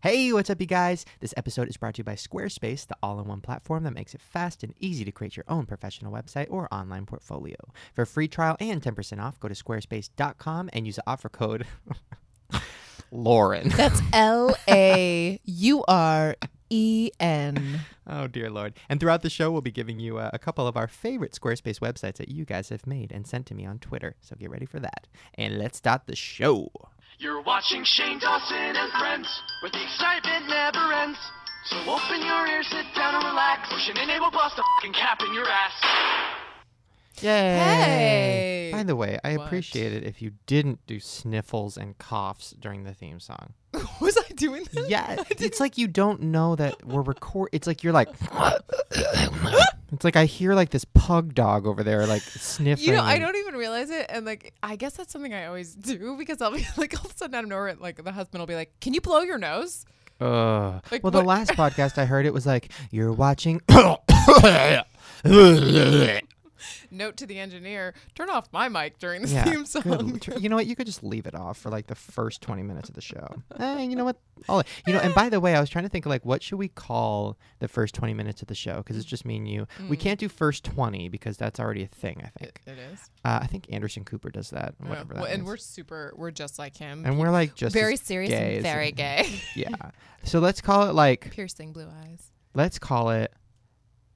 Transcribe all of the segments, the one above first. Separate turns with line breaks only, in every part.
Hey, what's up, you guys? This episode is brought to you by Squarespace, the all-in-one platform that makes it fast and easy to create your own professional website or online portfolio. For a free trial and 10% off, go to squarespace.com and use the offer code Lauren.
That's Lauren.
Oh, dear Lord. And throughout the show, we'll be giving you a couple of our favorite Squarespace websites that you guys have made and sent to me on Twitter. So get ready for that. And let's start the show.
You're watching Shane Dawson and Friends, where the excitement never ends. So open your ears, sit down and relax. Pushing enable plus the fucking cap in your ass.
Yay!
Hey!
By the way, I
What?
appreciate it if you didn't do sniffles and coughs during the theme song.
Was I doing that?
Yeah, it's like you don't know that we're It's like you're like... It's like I hear like this pug dog over there like sniffing.
You know, I
and-
don't even realize it. And like, I guess that's something I always do because I'll be like, all of a sudden out of nowhere, like the husband will be like, "Can you blow your nose?"
well,
Like,
the
what-
last podcast I heard, it was like, you're watching...
Note to the engineer, turn off my mic during the
Yeah,
theme song.
You know what? You could just leave it off for like the first 20 minutes of the show. You know what? And by the way, I was trying to think of like, what should we call the first 20 minutes of the show? Because it's just me and you. We can't do first 20 because that's already a thing, I think.
It is.
I think Anderson Cooper does that. Whatever that
and
means.
we're just like him.
And we're like just
very
as
serious
gay
and
as
very
him.
gay.
Yeah. So let's call it like,
Piercing blue eyes.
let's call it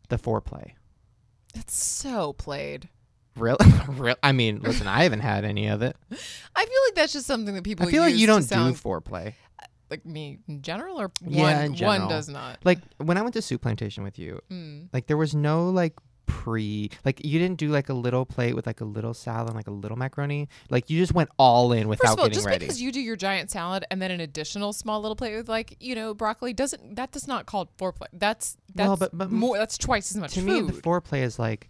the foreplay.
It's so played.
Really? I mean, listen, I haven't had any of it.
I feel like that's just something that people
I feel like
use
you
to
don't do
sound
foreplay.
like me in general, or
Yeah, in general.
one does not.
Like when I went to Soup Plantation with you,
Mm.
like there was no like like you didn't do like a little plate with like a little salad and like a little macaroni. Like you just went all in without
First of all,
getting
just
ready.
because you do your giant salad and then an additional small little plate with like broccoli does not call foreplay. That's
Well, but
more. That's twice as much
to
food.
me, the foreplay is like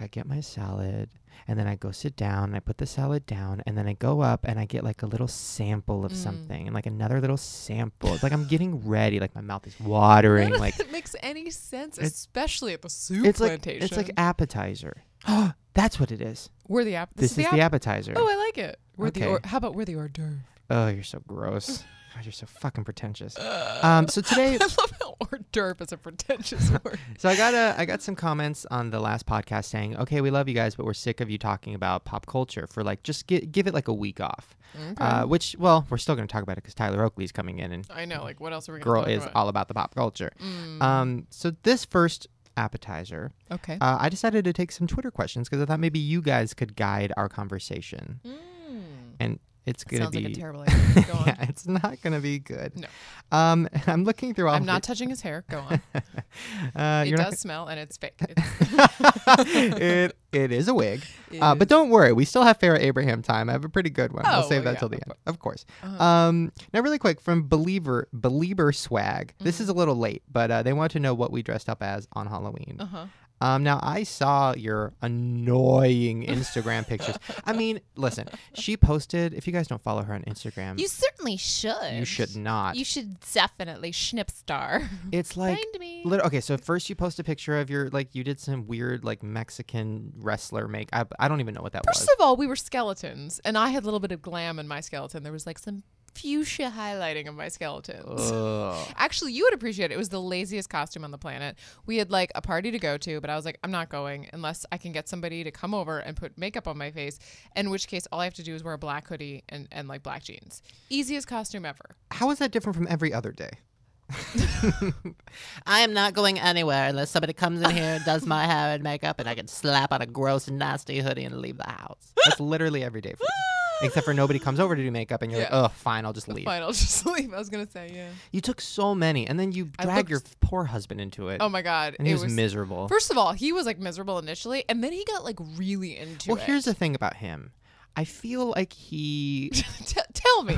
I get my salad and then I go sit down and I put the salad down and then I go up and I get like a little sample of something and like another little sample. It's like I'm getting ready, like my mouth is watering.
None of
Like
it makes any sense,
It's-
especially at the soup
it's
plantation.
like appetizer. That's what it is.
We're the
This is the appetizer.
Oh, I like it.
Okay.
How about we're the hors d'oeuvre?
Oh, you're so gross. God, you're so fucking pretentious. So today,
I love how hors d'oeuvre is a pretentious word.
so I got some comments on the last podcast saying, okay, we love you guys, but we're sick of you talking about pop culture for like, just give it like a week off.
Okay.
Which, well, we're still going to talk about it because Tyler Oakley's coming in and
I know. Like, what else are we
girl
going to
is
talk about?
all about the pop culture. So this first appetizer,
Okay.
I decided to take some Twitter questions because I thought maybe you guys could guide our conversation. And it's going to
Sounds
be...
like a terrible idea. Go on.
Yeah, it's not going to be good.
No.
I'm looking through all
I'm
of
not touching his hair. Go on. It
you're not
does smell, and it's fake.
it is a wig. But don't worry, we still have Farrah Abraham time. I have a pretty good one. We'll
Oh,
save
well,
that till the
yeah,
end. Of course.
Uh-huh.
Now really quick from Belieber Swag. This is a little late, but they want to know what we dressed up as on Halloween.
Uh-huh.
Now I saw your annoying Instagram pictures. I mean, listen, she posted, if you guys don't follow her on Instagram,
You certainly should.
you should not.
You should definitely snipstar.
It's like
Find me.
Okay, so first you post a picture of your like you did some weird like Mexican wrestler make. I don't even know what that
First
was.
of all, we were skeletons, and I had a little bit of glam in my skeleton. There was like some fuchsia highlighting of my skeletons.
Ugh.
Actually, you would appreciate it. It was the laziest costume on the planet. We had like a party to go to, but I was like, I'm not going unless I can get somebody to come over and put makeup on my face, in which case all I have to do is wear a black hoodie and like black jeans. Easiest costume ever.
How is that different from every other day? I am not going anywhere unless somebody comes in here and does my hair and makeup and I can slap on a gross nasty hoodie and leave the house. That's literally every day for me. Except for nobody comes over to do makeup and you're like,
Yeah.
oh, fine, I'll just leave.
Fine, I'll just leave. I was going to say, yeah.
You took so many and then you
I
dragged your
looked-
poor husband into it.
Oh my God.
and he
it
was miserable.
First of all, he was like miserable initially, and then he got like really into
Well,
it.
here's the thing about him. I feel like he...
Tell me.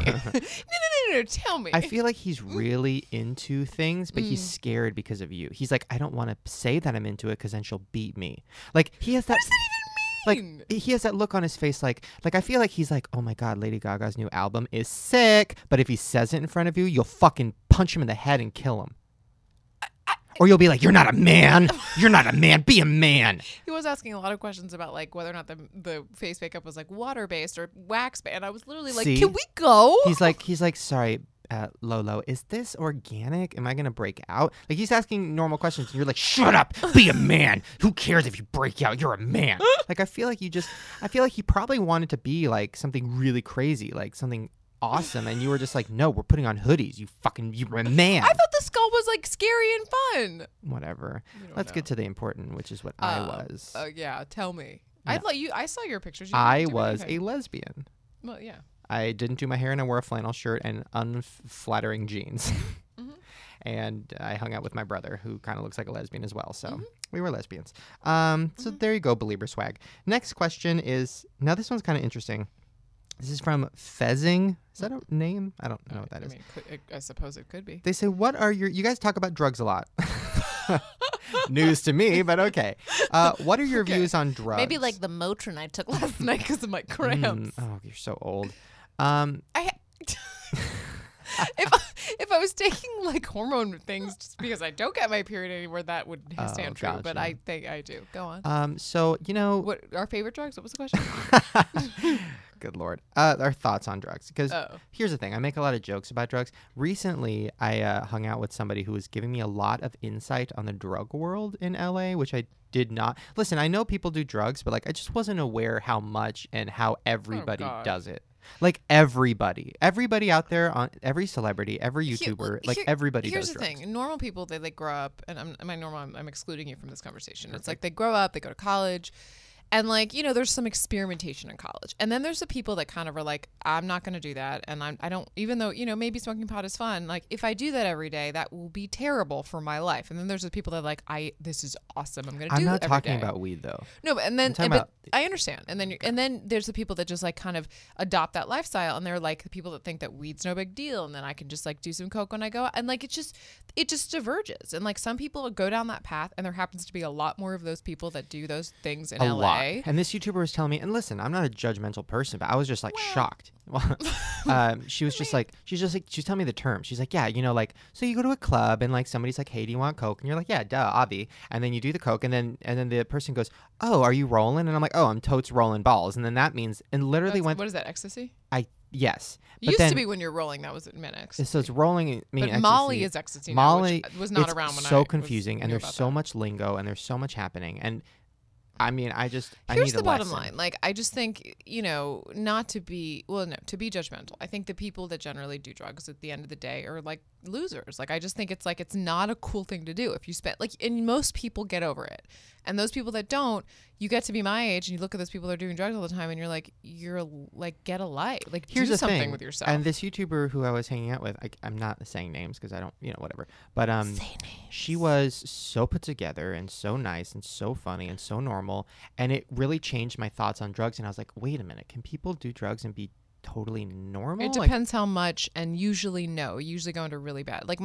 No. Tell me.
I feel like he's really into things, but he's scared because of you. He's like, I don't want to say that I'm into it because then she'll beat me. Like he has that.
What does that even mean?
Like he has that look on his face. Like I feel like he's like, oh my God, Lady Gaga's new album is sick. But if he says it in front of you, you'll fucking punch him in the head and kill him. Or you'll be like, you're not a man. You're not a man. Be a man.
He was asking a lot of questions about like whether or not the face makeup was like water based or wax based. And I was literally like,
See?
can we go?
He's like, sorry, Lolo, is this organic? Am I going to break out? Like, he's asking normal questions, and you're like, shut up, be a man. Who cares if you break out? You're a man. Like, I feel like he probably wanted to be like something really crazy, like something awesome, and you were just like, no, we're putting on hoodies. You're a man.
I thought the skull was like scary and fun.
Whatever. Let's get to the important, which is what I was.
Yeah, tell me.
No.
I saw your pictures.
I was a lesbian.
Well, yeah.
I didn't do my hair, and I wore a flannel shirt and unflattering jeans.
Mm-hmm.
And I hung out with my brother, who kind of looks like a lesbian as well. So
Mm-hmm.
we were lesbians. So there you go, believer swag. Next question is, now this one's kind of interesting. This is from Fezzing. Is that a name? I don't know what that is.
I suppose it could be.
They say, you guys talk about drugs a lot. News to me, but okay. What are your views on drugs?
Maybe like the Motrin I took last night because of my cramps.
Oh, you're so old.
If I was taking like hormone things just because I don't get my period anymore, that would stand true.
Gotcha.
But I think I do. Go on.
So,
what our favorite drugs? What was the question?
Good Lord. Our thoughts on drugs. Because
Oh.
here's the thing. I make a lot of jokes about drugs. Recently, I hung out with somebody who was giving me a lot of insight on the drug world in LA, which I did not. Listen, I know people do drugs, but like I just wasn't aware how much and how everybody
God.
does it. Like everybody out there, on every celebrity, every YouTuber, everybody
Here's
does
the
drugs.
thing: normal people, they like grow up, and I'm excluding you from this conversation. It's like they grow up, they go to college, and like there's some experimentation in college, and then there's the people that kind of are like, I'm not going to do that, and I don't, even though maybe smoking pot is fun. Like if I do that every day, that will be terrible for my life. And then there's the people that are like, this is awesome. I'm going to do it every day.
I'm not talking about weed though.
No, but I understand. And then there's the people that just like kind of adopt that lifestyle, and they're like the people that think that weed's no big deal, and then I can just like do some coke when I go out. And like it just diverges. And like some people go down that path, and there happens to be a lot more of those people that do those things in LA.
Lot. And this YouTuber was telling me, and listen, I'm not a judgmental person, but I was just like shocked. She was telling me the term. She's like, yeah, like, so you go to a club and like somebody's like, hey, do you want coke? And you're like, yeah, duh, obvi. And then you do the coke, and then the person goes, oh, are you rolling? And I'm like, oh, I'm totes rolling balls. And then that means, and literally
what is that, ecstasy?
Yes.
It used to be when you're rolling, that was Minics.
So it's rolling.
But
ecstasy.
Molly is ecstasy now, which was not around when I was
so confusing, and
knew
there's
about
so
that.
much lingo, and there's so much happening. And I mean, I
Here's
need
the
a
bottom
lesson.
line. Like, I just think, not to be, to be judgmental. I think the people that generally do drugs at the end of the day are like losers. Like, I just think it's like, it's not a cool thing to do. If you spend, like, and most people get over it. And those people that don't, you get to be my age and you look at those people that are doing drugs all the time and you're like, get a life. Like,
Here's
do
the
something
thing.
with yourself.
And this YouTuber who I was hanging out with, I'm not saying names because I don't, whatever. But she was so put together and so nice and so funny and so normal. And it really changed my thoughts on drugs. And I was like, wait a minute, can people do drugs and be totally normal?
It depends how much, and usually no. Usually go into really bad. Like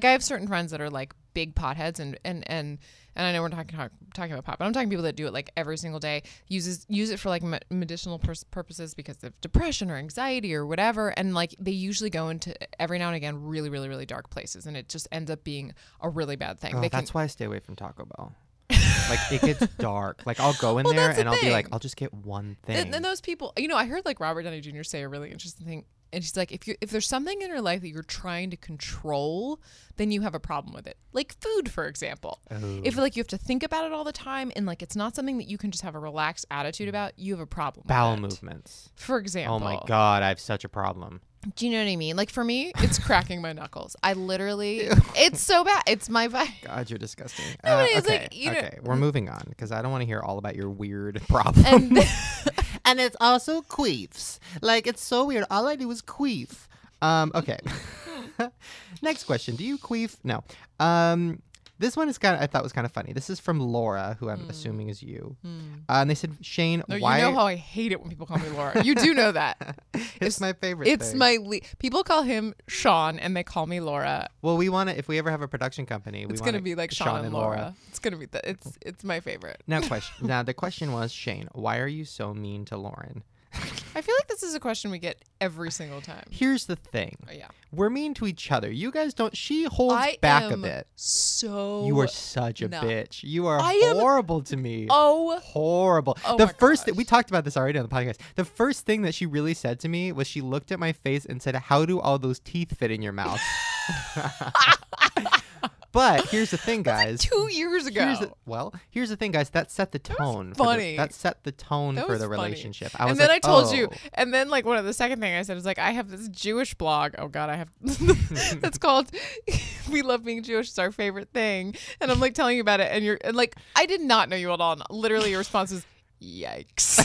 I have certain friends that are like big potheads, and I know we're talking about pot, but I'm talking people that do it like every single day. Use it for like medicinal purposes because of depression or anxiety or whatever, and like they usually go into every now and again really really really dark places, and it just ends up being a really bad thing.
That's why I stay away from Taco Bell. Like it gets dark. Like I'll go in there and I'll be like, I'll just get one thing.
And those people, I heard like Robert Downey Jr. say a really interesting thing. And she's like, if there's something in your life that you're trying to control, then you have a problem with it. Like food, for example.
Oh.
If like you have to think about it all the time and like it's not something that you can just have a relaxed attitude about, you have a problem
Bowel
with it.
movements.
For example.
Oh my God, I have such a problem.
Do you know what I mean? Like for me, it's cracking my knuckles. I literally, it's so bad. It's my vibe.
God, you're disgusting.
No, but it's
okay,
like,
okay, we're moving on because I don't want to hear all about your weird problem. And it's also queefs. Like it's so weird. All I do is queef. Okay. Next question. Do you queef? No. This one is I thought was kind of funny. This is from Laura, who I'm assuming is you. And they said, Shane,
No,
why?
you know how I hate it when people call me Laura. You do know that.
It's my favorite
It's
thing.
people call him Sean and they call me Laura.
Well, we want to, if we ever have a production company,
It's going to be like Sean and Laura. It's going to be it's my favorite.
Now the question was, Shane, why are you so mean to Lauren?
I feel like this is a question we get every single time.
Here's the thing.
Oh, yeah.
We're mean to each other. You guys don't. She holds
I
back
am
a bit.
So
You are such a
no.
bitch. You are
I am-
horrible to me.
Oh,
Horrible.
Oh
The
my
first
gosh.
we talked about this already on the podcast. The first thing that she really said to me was she looked at my face and said, "How do all those teeth fit in your mouth?" But here's the thing, guys.
2 years ago.
Here's the thing, guys. That set the tone.
funny.
That set the tone
That
for
was
the
funny.
relationship. I was
And then
like,
I told you,
"Oh."
and then like one of the second thing I said is like, I have this Jewish blog. Oh God, I have. That's called "We Love Being Jewish." It's our favorite thing, and I'm like telling you about it, and like, I did not know you at all. And literally, your response was, "Yikes."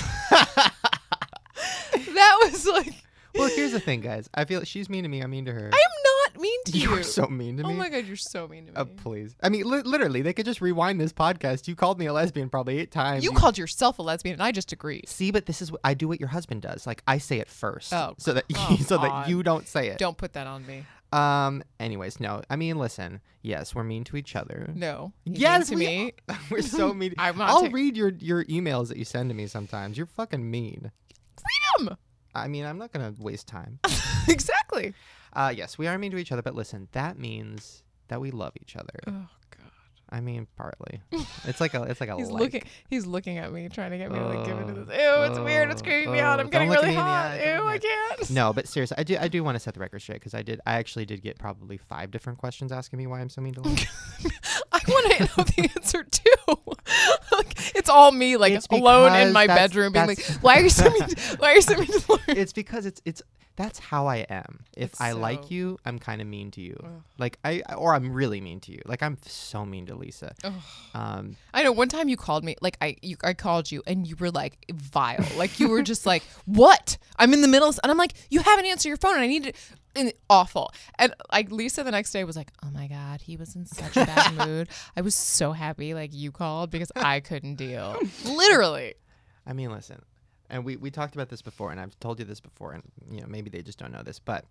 That was like.
Well, here's the thing, guys. I feel she's mean to me. I'm mean to her.
I am not mean to you.
You are so mean to me.
Oh my God, you're so mean to me.
Please. I mean, literally, they could just rewind this podcast. You called me a lesbian probably 8 times.
You called yourself a lesbian, and I just agreed.
See, but this is I do what your husband does. Like I say it first,
Oh,
so that
oh,
so that
God.
you don't say it.
Don't put that on me.
Anyways, no. I mean, listen. Yes, we're mean to each other.
No. You
Yes,
mean to me.
We're so mean.
I'm not
I'll
ta-
read your emails that you send to me sometimes. You're fucking mean.
Freedom.
I mean, I'm not gonna waste time.
Exactly.
Yes, we are mean to each other, but listen, that means that we love each other.
Oh God.
I mean, partly. It's like a
He's
like.
looking at me, trying to get me to like give into this. Ew, it's weird. It's creeping me out. I'm
Don't
getting
look at
really
me in the
hot.
eye, don't
Ew,
look
I
at me.
can't.
No, but seriously, I do want to set the record straight because I actually did get probably 5 different questions asking me why I'm so mean to Lauren.
I want to know the answer too. Like, it's all me, like
It's
alone in
because
my
that's-
bedroom, being like,
that's-
"Why are you so mean? Why are you so mean to Lauren?"
It's because it's that's how I am. If
It's
I
so-
like you, I'm kind of mean to you.
Ugh.
Like or I'm really mean to you. Like I'm so mean to Lisa.
Ugh.
Um,
I know one time you called me, like I called you and you were like vile. Like you were just like, "What? I'm in the middle of," and I'm like, "You haven't answered your phone and I need to," and awful. And like Lisa the next day was like, "Oh my God, he was in such a bad mood. I was so happy like you called because I couldn't deal." Literally.
I mean, listen, and we talked about this before, and I've told you this before, and maybe they just don't know this, but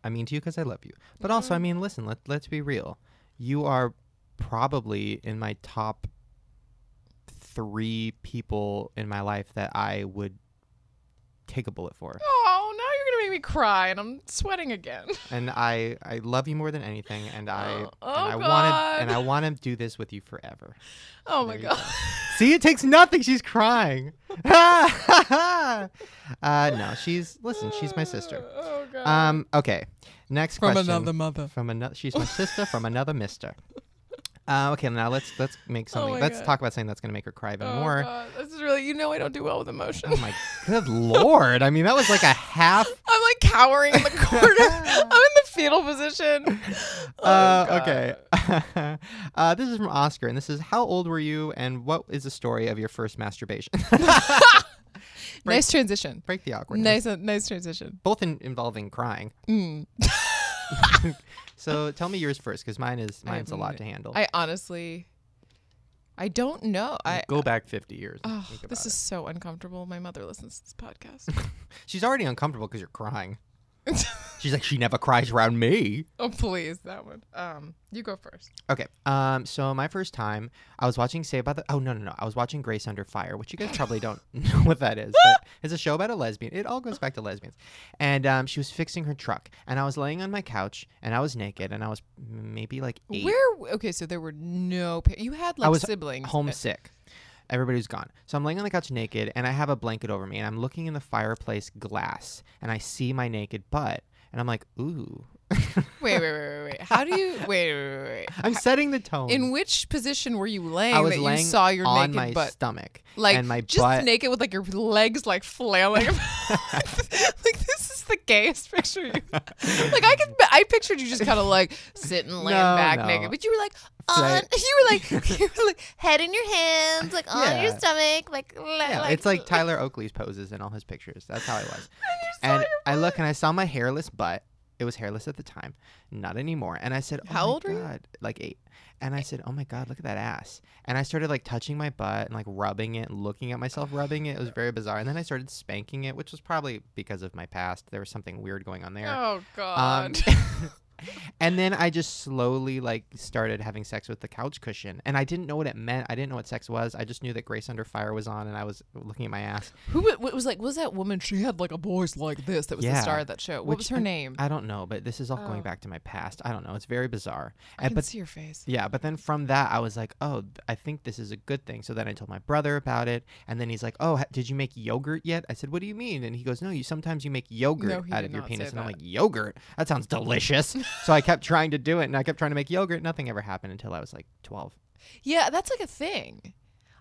I mean to you because I love you. But also, I mean, listen, let's be real. You are probably in my top 3 people in my life that I would take a bullet for.
Oh, now you're gonna make me cry, and I'm sweating again.
And I love you more than anything, and I
God.
want to do this with you forever.
Oh my
There you
God.
go. See, it takes nothing. She's crying. No, she's my sister.
Oh God.
Okay. Next
From
question.
another mother.
She's my sister from another mister. Okay, now let's make something.
my
Let's
God.
talk about something that's gonna make her cry even
Oh
more.
God. This is really, I don't do well with emotion.
Oh my good lord! I mean, that was like a half.
I'm like cowering in the corner. I'm in the fetal position. Oh, God.
Okay. This is from Oscar, and this is: how old were you, and what is the story of your first masturbation?
Nice transition.
Break the awkwardness.
Nice transition.
Both involving crying.
Mm.
So tell me yours first, because mine's a lot to handle.
I honestly, I don't know.
Go back 50 years. And
Oh,
think
this
about
is so uncomfortable. My mother listens to this podcast.
it. She's already uncomfortable because you're crying. She's like, she never cries around me.
Oh, please, that one. You go first.
Okay. So my first time, I was watching no. I was watching Grace Under Fire, which you guys probably don't know what that is. But it's a show about a lesbian. It all goes back to lesbians. And she was fixing her truck, and I was laying on my couch, and I was naked, and I was maybe like 8.
Okay, so there were no. You had
I
like
was
siblings.
homesick. Everybody's gone. So I'm laying on the couch naked, and I have a blanket over me, and I'm looking in the fireplace glass, and I see my naked butt, and I'm like, ooh.
Wait. How do you? Wait.
I'm setting the tone.
In which position were you laying
I was
that
laying
you saw your
on
naked
my
butt?
stomach,
Like
and my
just
butt.
naked with like your legs like flailing. Like this is the gayest picture. Like I pictured you just kind of like sitting, laying back
no.
naked, but you were like
Right.
you were like head in your hands, like on
Yeah.
your stomach, like
Yeah, it's like Tyler Oakley's poses in all his pictures. That's how I was. And I look and I saw my hairless butt. It was hairless at the time, not anymore. And I said, "Oh
How
my
old were you?
God," like 8. And I said, "Oh my God, look at that ass." And I started like touching my butt and like rubbing it and looking at myself rubbing it. It was very bizarre. And then I started spanking it, which was probably because of my past. There was something weird going on there.
Oh God.
And then I just slowly like started having sex with the couch cushion, and I didn't know what it meant. I didn't know what sex was. I just knew that Grace Under Fire was on, and I was looking at my ass.
What was that woman? She had like a voice like this. That was the star of that show. What was her name?
I don't know, but this is all going back to my past. I don't know. It's very bizarre.
I can see your face.
Yeah, but then from that, I was like, oh, I think this is a good thing. So then I told my brother about it, and then he's like, oh, did you make yogurt yet? I said, what do you mean? And he goes, no, sometimes you make yogurt out of your penis. And I'm like, yogurt? That sounds delicious. So I kept trying to do it, and I kept trying to make yogurt. Nothing ever happened until I was like 12.
Yeah, that's like a thing.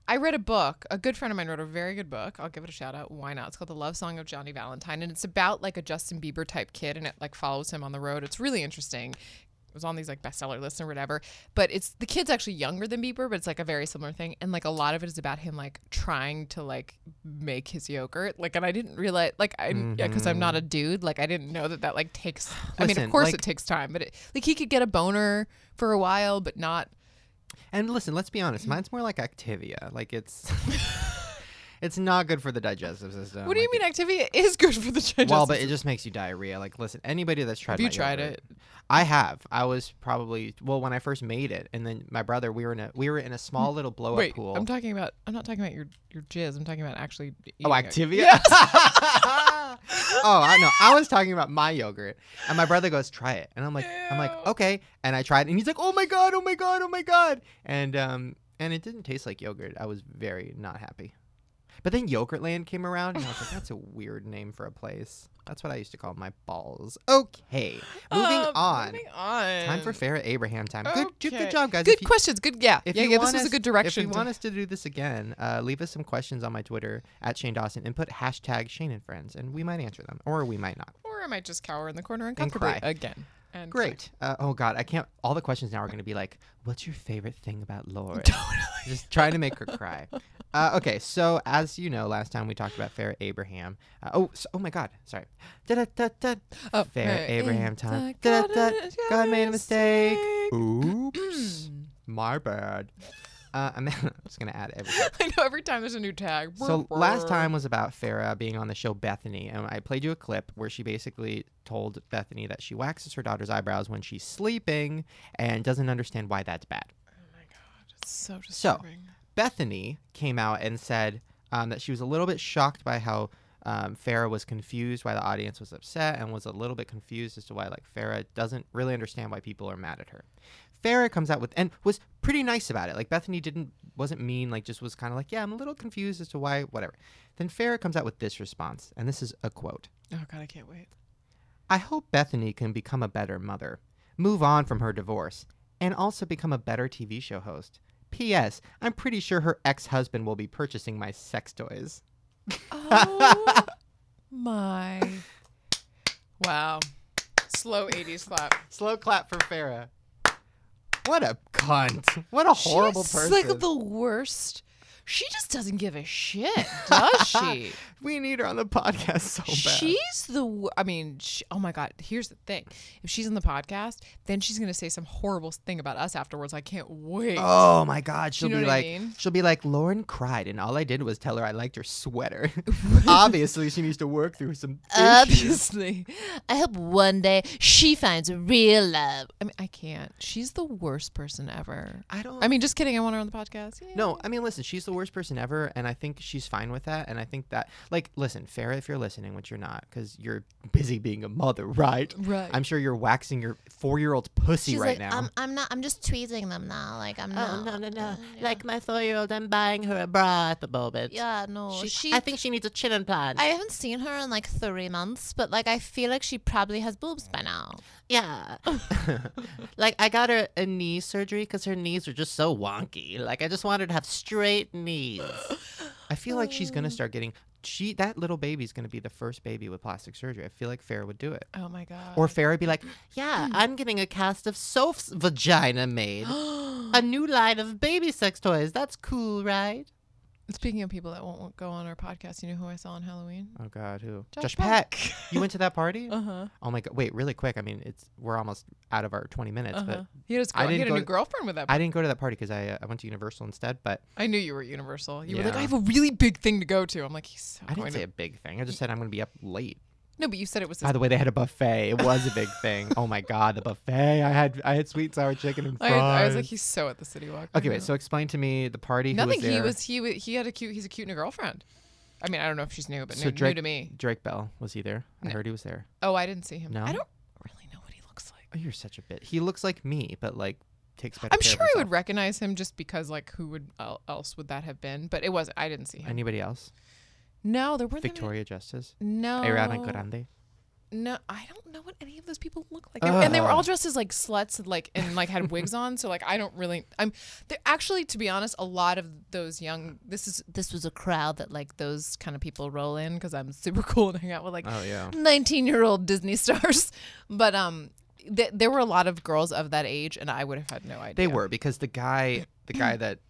I read a book. A good friend of mine wrote a very good book. I'll give it a shout out. Why not? It's called The Love Song of Johnny Valentine, and it's about like a Justin Bieber type kid, and it like follows him on the road. It's really interesting. It was on these like bestseller lists or whatever, but it's the kid's actually younger than Bieber, but it's like a very similar thing, and like a lot of it is about him like trying to like make his yogurt. Like, and I didn't realize like because I'm not a dude, like I didn't know that like takes. I mean, of course like, it takes time, but like he could get a boner for a while, but not.
And listen, let's be honest. Mine's more like Activia. Like it's it's not good for the digestive system.
What do you mean Activia is good for the digestive system?
Well, but it just makes you diarrhea. Like, listen, anybody that's tried
Have you tried it?
I have. I was probably when I first made it, and then my brother, we were in a small little blow up pool.
I'm not talking about your jizz. I'm talking about actually.
Activia.
Yes.
Oh, I know. I was talking about my yogurt, and my brother goes, "Try it," and I'm like, okay, and I tried, and he's like, "Oh my god, oh my god, oh my god," and it didn't taste like yogurt. I was very not happy. But then Yogurtland came around, and I was like, that's a weird name for a place. That's what I used to call my balls. Okay, moving on. Time for Farrah Abraham time.
Okay.
Good job, guys.
Good questions. Good, yeah.
This
was a good direction.
If you want us to do this again, leave us some questions on my Twitter @Shane Dawson and put hashtag Shane and Friends, and we might answer them, or we might not.
Or I might just cower in the corner and
cry
again. And
great. Oh God, I can't. All the questions now are going to be like, "What's your favorite thing about Lauren?"
Totally.
Just trying to make her cry. Okay, so as you know, last time we talked about Farrah Abraham. Oh my God, sorry. Farrah Abraham time. God made a mistake. Oops, my bad. I'm just gonna add everything.
I know every time there's a new tag.
So last time was about Farrah being on the show Bethany, and I played you a clip where she basically told Bethany that she waxes her daughter's eyebrows when she's sleeping and doesn't understand why that's bad.
Oh my God, it's so disturbing.
So Bethany came out and said that she was a little bit shocked by how Farrah was confused, why the audience was upset, and was a little bit confused as to why like Farrah doesn't really understand why people are mad at her. Farrah comes out with and was pretty nice about it. Like Bethany wasn't mean, like just was kind of like, yeah, I'm a little confused as to why, whatever. Then Farrah comes out with this response, and this is a quote.
Oh God, I can't wait.
I hope Bethany can become a better mother, move on from her divorce, and also become a better TV show host. P.S. I'm pretty sure her ex-husband will be purchasing my sex toys.
Oh my. Wow. Slow 80s clap.
Slow clap for Farrah. What a cunt. What a horrible person.
She's like the worst. She just doesn't give a shit, does she?
We need her on the podcast so bad.
She's oh my God. Here's the thing. If she's on the podcast, then she's going to say some horrible thing about us afterwards. I can't wait.
Oh my God. She'll
be
like, Lauren cried and all I did was tell her I liked her sweater. Obviously, she needs to work through some issues.
Obviously. I hope one day she finds real love. I mean, I can't. She's the worst person ever. Just kidding. I want her on the podcast. Yeah.
No, listen, she's the worst person ever, and I think she's fine with that. And I think that, like, listen, Farrah, if you're listening, which you're not, because you're busy being a mother, right?
Right.
I'm sure you're waxing your 4-year-old's pussy
She's
right
like,
now.
I'm not. I'm just tweezing them now. Like I'm not.
No.
Yeah.
Like my 4-year-old, I'm buying her a bra at the moment.
Yeah, no.
I think she needs a chin implant.
I haven't seen her in like 3 months, but like I feel like she probably has boobs by now.
Yeah. Like I got her a knee surgery because her knees are just so wonky. Like I just want her to have straight knees. I feel like she's gonna start getting. That little baby's gonna be the first baby with plastic surgery. I feel like Farrah would do it.
Oh my God.
Or Farrah would be like, yeah, I'm getting a cast of Soph's vagina made. A new line of baby sex toys. That's cool, right?
Speaking of people that won't go on our podcast, you know who I saw on Halloween?
Oh God, who?
Josh
Peck. You went to that party?
Uh-huh.
Oh my God! Wait, really quick. we're almost out of our 20 minutes, but
he had a new girlfriend with that.
I didn't go to that party because I went to Universal instead. But
I knew you were at Universal. You were like, I have a really big thing to go to. I'm like,
I didn't say a big thing. I just said I'm going to be up late.
No, but you said it was.
By the way, they had a buffet. It was a big thing. Oh my God, the buffet! I had sweet sour chicken and fries.
I was like, he's so at the City Walk.
Okay, wait. So explain to me the party.
Nothing.
Who was there?
He had a cute. He's a cute new girlfriend. I mean, I don't know if she's new, but
So
new to me.
Drake Bell, was he there? I heard he was there.
Oh, I didn't see him.
No?
I don't really know what he looks like.
Oh, you're such a bitch. He looks like me, but like takes better
I'm
care
sure
of
I would
himself.
recognize him just because like who would else would that have been? But it wasn't. I didn't see him.
Anybody else?
No, there weren't.
Victoria Justice?
No.
Ariana Grande?
No, I don't know what any of those people look like. And they were all dressed as like sluts, like and like had wigs on. So like I don't really. Actually, to be honest, a lot of those young. This was a crowd that like those kind of people roll in because I'm super cool and hang out with like 19-year-old Disney stars. But there were a lot of girls of that age, and I would have had no idea.
They were because the guy that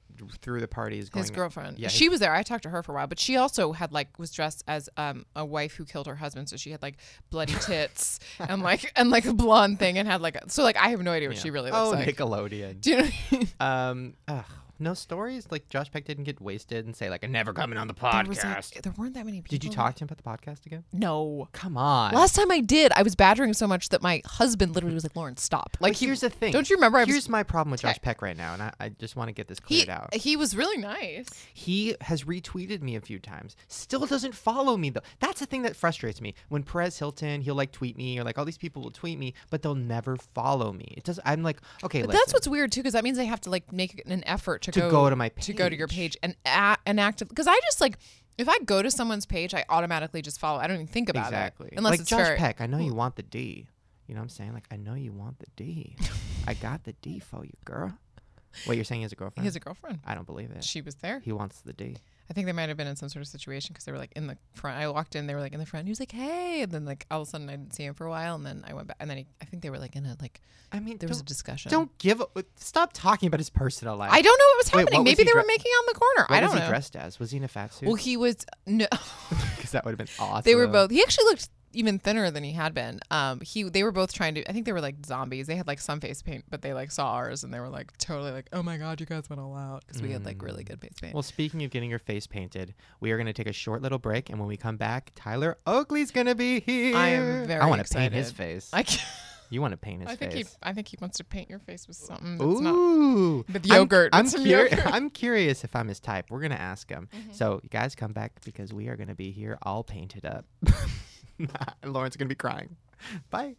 threw the party is going.
His girlfriend.
Yeah,
she was there. I talked to her for a while, but she also had like was dressed as a wife who killed her husband, so she had like bloody tits and like a blonde thing, and had like so like I have no idea what she really looks like.
Nickelodeon.
Do you know what I mean?
No stories? Like Josh Peck didn't get wasted and say like I'm never coming on the podcast.
There weren't that many people.
Did you talk to him about the podcast again?
No.
Come on.
Last time I did, I was badgering so much that my husband literally was like, "Lauren, stop." Like
here's the thing.
Don't you remember?
Here's my problem with Josh Peck right now, and I just want to get this cleared out.
He was really nice.
He has retweeted me a few times. Still doesn't follow me though. That's the thing that frustrates me. When Perez Hilton, he'll like tweet me, or like all these people will tweet me, but they'll never follow me. It does. I'm like, okay,
but that's what's weird too, because that means they have to like make an effort to
go to my page.
To go to your page and active. Because I just like if I go to someone's page, I automatically just follow. I don't even think about it unless
like
it's
Josh
very,
Peck. I know you want the D. You know what I'm saying? Like I know you want the D. I got the D for you, girl. Wait, you're saying he has a girlfriend?
He has a girlfriend.
I don't believe it.
She was there.
He wants the D.
I think they might have been in some sort of situation because they were like in the front. I walked in, they were like in the front. And he was like, "Hey," and then like all of a sudden I didn't see him for a while, and then I went back, and then I think they were like in a like.
I mean,
there was a discussion.
Don't give up. Stop talking about his personal life.
I don't know what was happening.
What was
Maybe
he
they were making out in the corner.
What
I don't
was
know.
he dressed as? Was he in a fat suit?
Well, he was no.
Because that would have been awesome.
They were both. He actually looked even thinner than he had been. They were both trying to. I think they were like zombies. They had like some face paint, but they like saw ours and they were like totally like, "Oh my god, you guys went all out," because we had like really good face paint.
Well, speaking of getting your face painted, we are going to take a short little break, and when we come back, Tyler Oakley's going to be here.
I am very.
I want to
excited.
paint his face.
I can't.
You want to paint his face?
I think he wants to paint your face with something that's
Ooh,
not with yogurt.
I'm curious if I'm his type. We're gonna ask him. So you guys come back because we are gonna be here all painted up. Lauren's gonna be crying. Bye.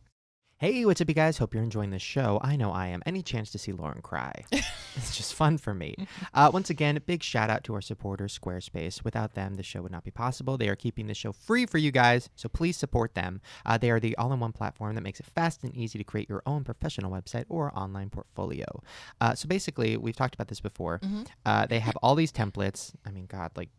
Hey, what's up, you guys? Hope you're enjoying this show. I know I am. Any chance to see Lauren cry? It's just fun for me. Once again, big shout out to our supporters, Squarespace. Without them, the show would not be possible. They are keeping the show free for you guys, so please support them. They are the all-in-one platform that makes it fast and easy to create your own professional website or online portfolio. So basically, we've talked about this before. They have all these templates. I mean, God, like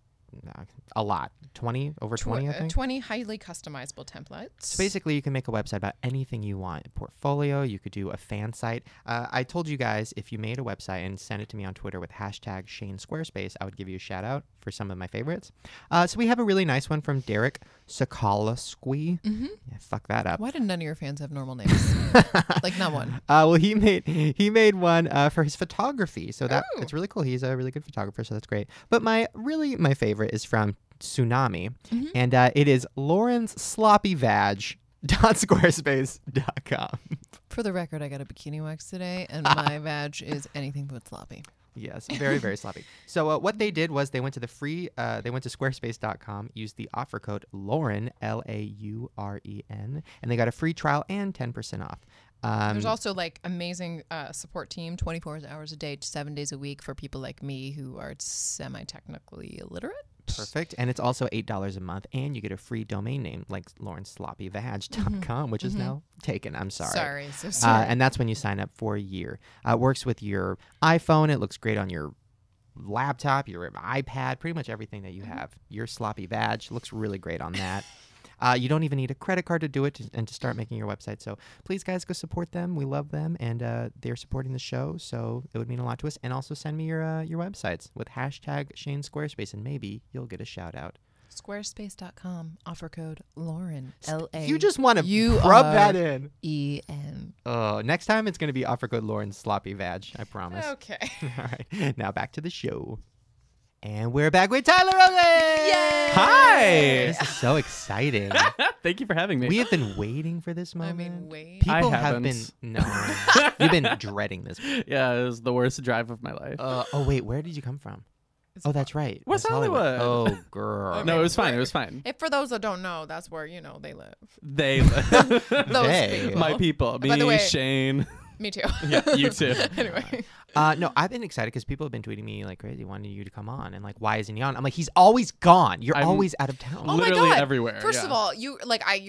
a lot. 20, over 20, I think.
20 highly customizable templates.
So basically, you can make a website about anything you want. A portfolio, you could do a fan site. I told you guys, if you made a website and sent it to me on Twitter with hashtag Shane Squarespace, I would give you a shout out for some of my favorites. So we have a really nice one from Derek Sokolowski. Yeah, fuck that up.
Why did none of your fans have normal names? Like not one.
Well, he made one for his photography. So it's really cool. He's a really good photographer, so that's great. But my favorite is from Tsunami, and it is Lauren's sloppy vag.squarespace.com.
For the record, I got a bikini wax today, and my vag is anything but sloppy.
Yes, very, very sloppy. So what they did was they went to squarespace.com, used the offer code Lauren, LAUREN, and they got a free trial and 10% off.
There's also like amazing support team, 24 hours a day, 7 days a week for people like me who are semi-technically illiterate.
Perfect. And it's also $8 a month, and you get a free domain name like laurensloppyvag.com, which is now taken. I'm sorry.
So sorry.
And that's when you sign up for a year. It works with your iPhone. It looks great on your laptop, your iPad, pretty much everything that you have. Your sloppy vag looks really great on that. You don't even need a credit card to do it and to start making your website. So please, guys, go support them. We love them, and they're supporting the show, so it would mean a lot to us. And also send me your websites with hashtag Shane Squarespace, and maybe you'll get a shout out.
Squarespace.com, offer code Lauren, L-A.
You just want to rub that in.
E-N.
Oh, next time it's going to be offer code Lauren Sloppy Vag, I promise.
Okay.
All right. Now back to the show. And we're back with Tyler Oakley!
Yay!
Hi!
This is so exciting.
Thank you for having me.
We have been waiting for this moment.
wait.
People
I
have been...
haven't.
No. You've been dreading this.
Yeah, it was the worst drive of my life.
Oh, wait. Where did you come from?
It's
Oh, that's right.
West Hollywood.
Oh, girl.
No, it was fine. It was fine.
If for those that don't know, that's where they live.
They,
Those
They.
people.
my people,
By the
me,
way-
Shane.
Me too.
Yeah, you too.
Anyway.
No, I've been excited because people have been tweeting me like crazy, wanting you to come on, and like, why isn't he on? I'm like, he's always gone. You're
I'm
always out of town.
Oh
Literally
my God.
everywhere,
First
yeah.
of all, you're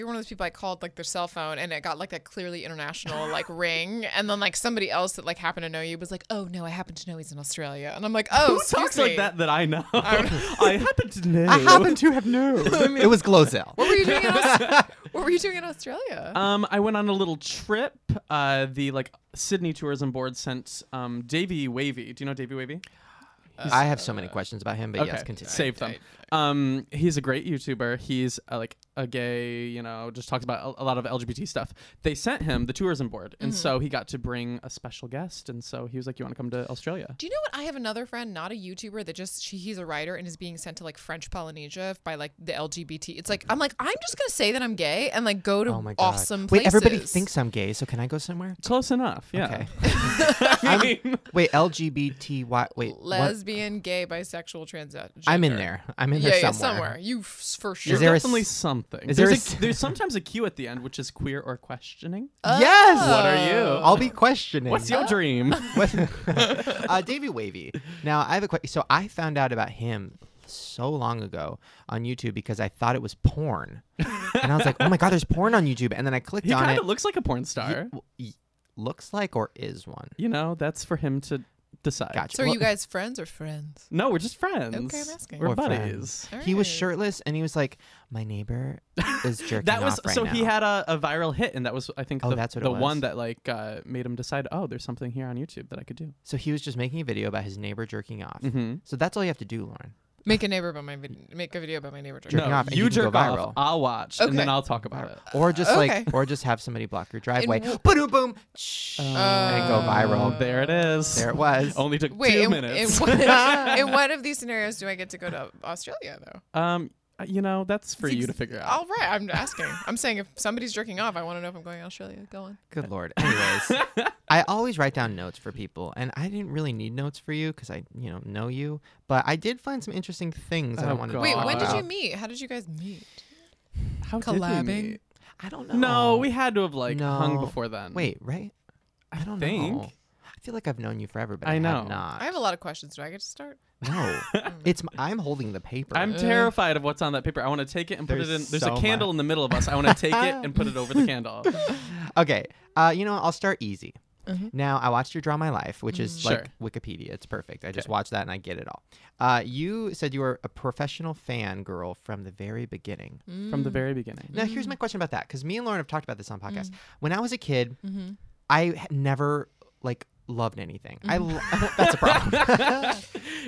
one of those people I called like their cell phone and it got like that clearly international like ring, and then like somebody else that like happened to know you was like, oh no, I happen to know he's in Australia, and I'm like, oh,
Who
excuse
talks
me.
like that I know? I happen to know.
I happen to have known. It was Glozell.
What were you doing? What were you doing in Australia?
I went on a little trip. The Sydney Tourism Board sent Davey Wavy. Do you know Davey Wavy?
I have so many questions about him, but
Okay,
yes, continue.
save them. He's a great YouTuber. He's like a gay, just talks about a lot of LGBT stuff. They sent him the tourism board, and so he got to bring a special guest, and so he was like, "You want to come to Australia?"
Do you know what? I have another friend, not a YouTuber, that he's a writer and is being sent to like French Polynesia by like the LGBT. It's like I'm just gonna say that I'm gay and like go to
Oh my God.
awesome
Wait,
places.
everybody thinks I'm gay, so can I go somewhere?
Close enough. Yeah.
Okay.
I mean,
Wait, LGBTY. Wait, what?
lesbian, gay, bisexual, transgender.
I'm in there. I'm in there
Yeah,
somewhere.
You for sure.
Is there a
definitely something.
is there
There's sometimes a Q at the end, which is queer or questioning.
Yes.
What are you?
I'll be questioning.
What's your dream?
Davey Wavy. Now I have a question. So I found out about him so long ago on YouTube because I thought it was porn, and I was like, "Oh my God, there's porn on YouTube!" And then I clicked
He
on
kind
it.
of looks like a porn star.
Looks like or is one?
That's for him to decide.
Gotcha.
So are
Well,
you guys friends or friends?
No, we're just friends.
Okay, I'm asking.
We're
Or
buddies.
friends.
All
He was
right.
shirtless, and he was like, "My neighbor is jerking
That was
off right
so
now."
he had a viral hit, and that was I think
Oh, that's what it
the
was.
one that made him decide. Oh, there's something here on YouTube that I could do.
So he was just making a video about his neighbor jerking off.
Mm-hmm.
So that's all you have to do, Lauren.
Make a video about my neighbor.
Jerking
No,
off, and
you
you can go
jerk off.
viral.
I'll watch,
Okay.
and then I'll talk about it.
Or just
Okay.
or just have somebody block your driveway.
And
Boom, boom, shh, and go viral.
There it is.
There it was.
Only took
Wait,
2
in
minutes.
what of these scenarios do I get to go to Australia though?
That's for you to figure out.
All right, I'm asking. I'm saying if somebody's jerking off, I want to know if I'm going to Australia. Go on.
Good Lord. Anyways, I always write down notes for people, and I didn't really need notes for you because I, know you. But I did find some interesting things that I
Oh,
wanted to
Wait,
talk
when did
about.
you meet? How did you guys meet?
How did we
Collabing?
meet?
I don't know.
No, we had to have hung
No.
before then.
Wait, right? I don't
think.
know. I feel like I've known you forever, but
I
I
know.
have not.
I have a lot of questions. Do I get to start?
No, I'm holding the paper.
I'm terrified of what's on that paper. I want to take it and put it in.
There's
There's
so
a candle
much.
in the middle of us. I want to take it and put it over the candle.
Okay. I'll start easy.
Mhm.
Now, I watched your Draw My Life, which is
Sure.
like Wikipedia. It's perfect. I just
Okay.
watched that and I get it all. You said you were a professional fan girl from the very beginning.
From the very beginning.
Now, here's my question about that, because me and Lauren have talked about this on podcast.
Mm.
When I was a kid,
Mm-hmm.
I never loved anything. That's a problem.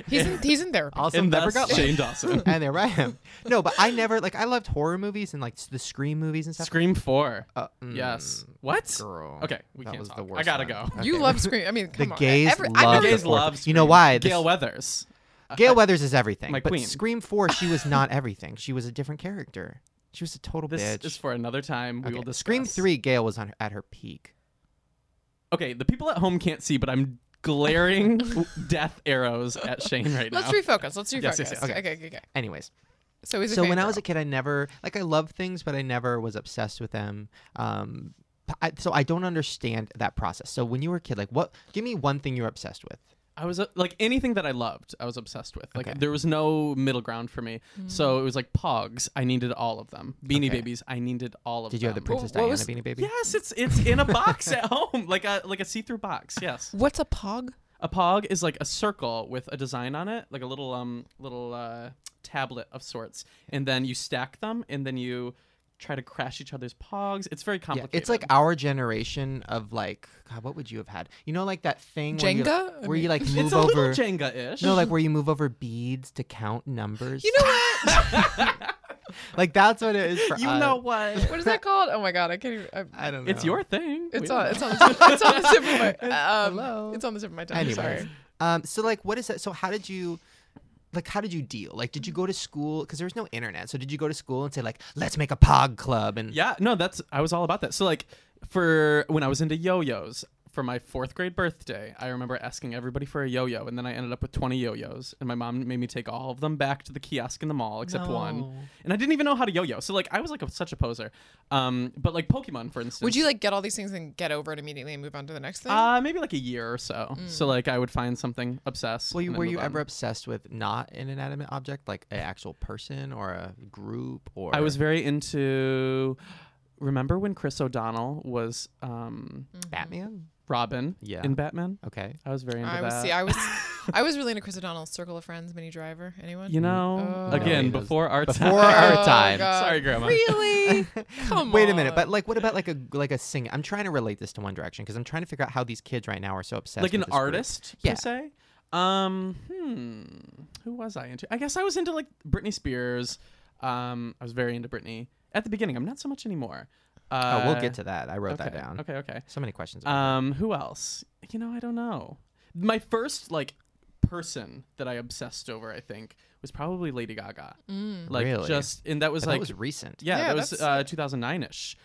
He's in therapy.
Also,
And
never
that's
got
Shane Dawson.
and there I am. No, but I never I loved horror movies and like the Scream movies and stuff.
Scream 4.
Mm,
yes. What?
Girl.
Okay, we
That
can't
was
talk.
the
I
worst
gotta
one.
go.
Okay.
You love Scream. I mean, come
The
on.
gays
I've
love
never-
the
gays
fourth-
love
You know
Scream.
why?
Gail Weathers.
Gail Weathers is everything.
My
but
queen.
Scream 4, she was not everything. She was a different character. She was a total
This
bitch.
is for another time. We
Okay,
will discuss.
Scream 3, Gail was at her peak.
Okay, the people at home can't see, but I'm glaring death arrows at Shane right now.
Let's refocus. Let's refocus.
Yes, yes, yes.
Okay.
Anyways,
So he's a
so when I was
fangirl.
a kid, I never I loved things, but I never was obsessed with them. So I don't understand that process. So when you were a kid, give me one thing you were obsessed with.
I was anything that I loved, I was obsessed with.
Okay.
There was no middle ground for me. So it was like Pogs. I needed all of them. Beanie
Okay.
Babies. I needed all of them.
Did you have the Princess
what
Diana
was-
Beanie Baby?
Yes, it's in a box at home, like a see-through box. Yes.
What's a pog?
A Pog is like a circle with a design on it, like a little tablet of sorts, and then you stack them, and then you try to crash each other's Pogs. It's very
Yeah,
complicated.
it's like our generation of God, what would you have had? Like that thing
Jenga?
where you like move
it's a
over
little Jenga-ish.
No, like where you move over beads to count numbers.
You know what?
Like that's what it is for
you
us.
know what?
What is that called? Oh my god, I can't even.
I don't know.
It's your thing.
It's
We
on.
don't
It's on. It's on the tip of my.
Hello.
It's on the tip of my tongue.
Anyways,
Sorry.
so what is that? So how did you? like, how did you deal? Like, did you go to school? Because there was no internet. So did you go to school and say, like, let's make a POG club? And
Yeah, no, I was all about that. So like for when I was into yo-yos, for my 4th grade birthday, I remember asking everybody for a yo-yo, and then I ended up with 20 yo-yos, and my mom made me take all of them back to the kiosk in the mall except one, and I didn't even know how to yo-yo. So like I was like such a poser. But like Pokemon, for instance.
Would you like get all these things and get over it immediately and move on to the next thing?
Maybe like a year or so. So like I would find something, obsessed.
Well,
and then
were
move
you
on.
ever obsessed with not an inanimate object, like an actual person or a group? Or
I was very into. Remember when Chris O'Donnell was
Batman.
Robin
Yeah.
in Batman?
Okay.
I was very into
I
that.
was I was really into Chris O'Donnell's Circle of Friends mini driver. Anyone?
You know,
Oh.
again,
No,
before our
before
time.
our time.
God.
Sorry, Grandma.
Really? Come
Wait
on.
a minute, but like, what about like a sing? I'm trying to relate this to One Direction because I'm trying to figure out how these kids right now are so obsessed.
Like an
with this group.
artist,
Yeah.
per se. Who was I into? I guess I was into like Britney Spears. I was very into Britney at the beginning. I'm not so much anymore.
Oh, we'll get to that. I wrote
okay,
that down.
Okay.
So many questions. about that.
Who else? You know, I don't know. My first like person that I obsessed over, I think, was probably Lady Gaga. Like
Really?
and that was
But
like
that was recent.
yeah,
Yeah,
that was
that's-
2009ish.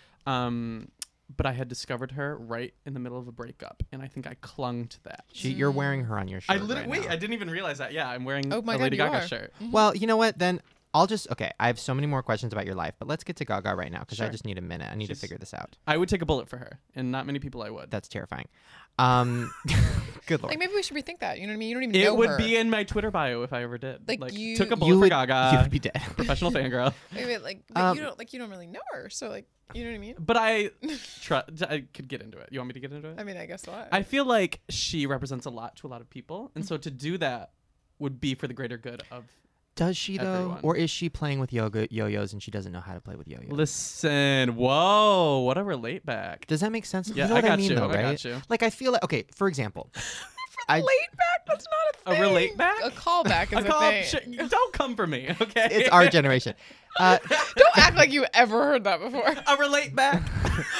But I had discovered her right in the middle of a breakup, and I think I clung to that.
You're wearing her on your shirt.
I literally
right now.
I didn't even realize that. Yeah, I'm wearing
Oh my
a
God,
Lady
you
Gaga
are.
shirt.
Well, you know what? Then I'll just okay. I have so many more questions about your life, but let's get to Gaga right now because I
Sure.
just need a minute. I need to
She's-
figure this out.
I would take a bullet for her, and not many people I would.
That's terrifying. Good lord.
Like maybe we should rethink that. You know what I mean? You don't even
It
know
would
her.
be in my Twitter bio if I ever did.
Like, you-
took a
you
bullet for
would,
Gaga.
you would be dead.
Professional fangirl.
Wait, like but you don't really know her, so like you know what I mean?
But I could get into it. You want me to get into it?
I mean, I guess so.
I feel like she represents a lot to a lot of people, and so to do that would be for the greater good of.
Does she though,
Everyone.
or is she playing with yo-yos and she doesn't know how to play with yo-yos?
Listen, whoa, what a relate back.
Does that make sense?
Yeah,
you know
I
what I
got
mean,
you,
though,
I got
right?
you.
Like I feel like okay. For example, I-
Late back? That's not a thing.
relate back?
A callback is a thing.
Don't come for me, okay?
it's our generation.
Don't act like you ever heard that before.
a relate back.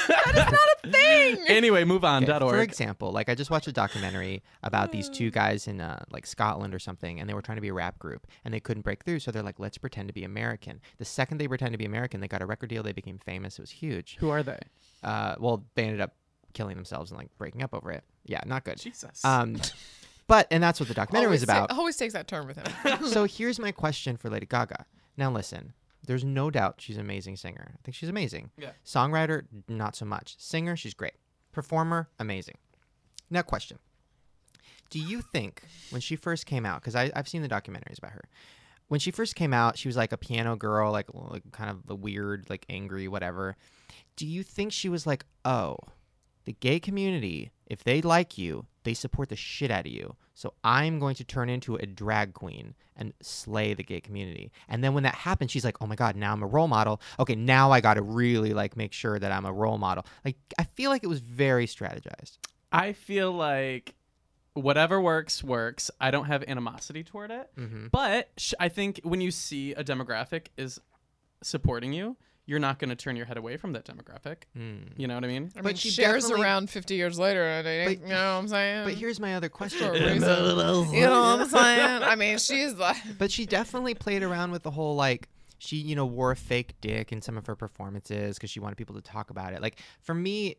Not a thing.
Anyway, move on.
Okay,
.org.
for example, like I just watched a documentary about these two guys in like Scotland or something, and they were trying to be a rap group, and they couldn't break through, so they're like, let's pretend to be American. The second they pretend to be American, they got a record deal, they became famous, it was huge.
Who are they?
Well, they ended up killing themselves and like breaking up over it. Yeah, not good.
Jesus.
And that's what the documentary was about.
Always takes that turn with him.
So here's my question for Lady Gaga. Now listen, there's no doubt she's an amazing singer. I think she's amazing.
Yeah.
Songwriter, not so much. Singer, she's great. Performer, amazing. Now question. Do you think when she first came out, because I've seen the documentaries about her, when she first came out, she was like a piano girl, like kind of the weird, like angry, whatever. Do you think she was like, oh, the gay community, if they like you, they support the shit out of you. So I'm going to turn into a drag queen and slay the gay community. And then when that happened, she's like, oh my God, now I'm a role model. Okay, now I got to really like make sure that I'm a role model. Like, I feel like it was very strategized.
I feel like whatever works. I don't have animosity toward it.
Mm-hmm.
But I think when you see a demographic is supporting you, you're not going to turn your head away from that demographic. You know what I mean?
I
But
mean,
she
shares
definitely-
around 50 years later. And
But-
you know what I'm saying?
But here's my other question.
For a reason. You know what I'm saying? I mean, she's like...
But she definitely played around with the whole like she, you know, wore a fake dick in some of her performances because she wanted people to talk about it. Like for me,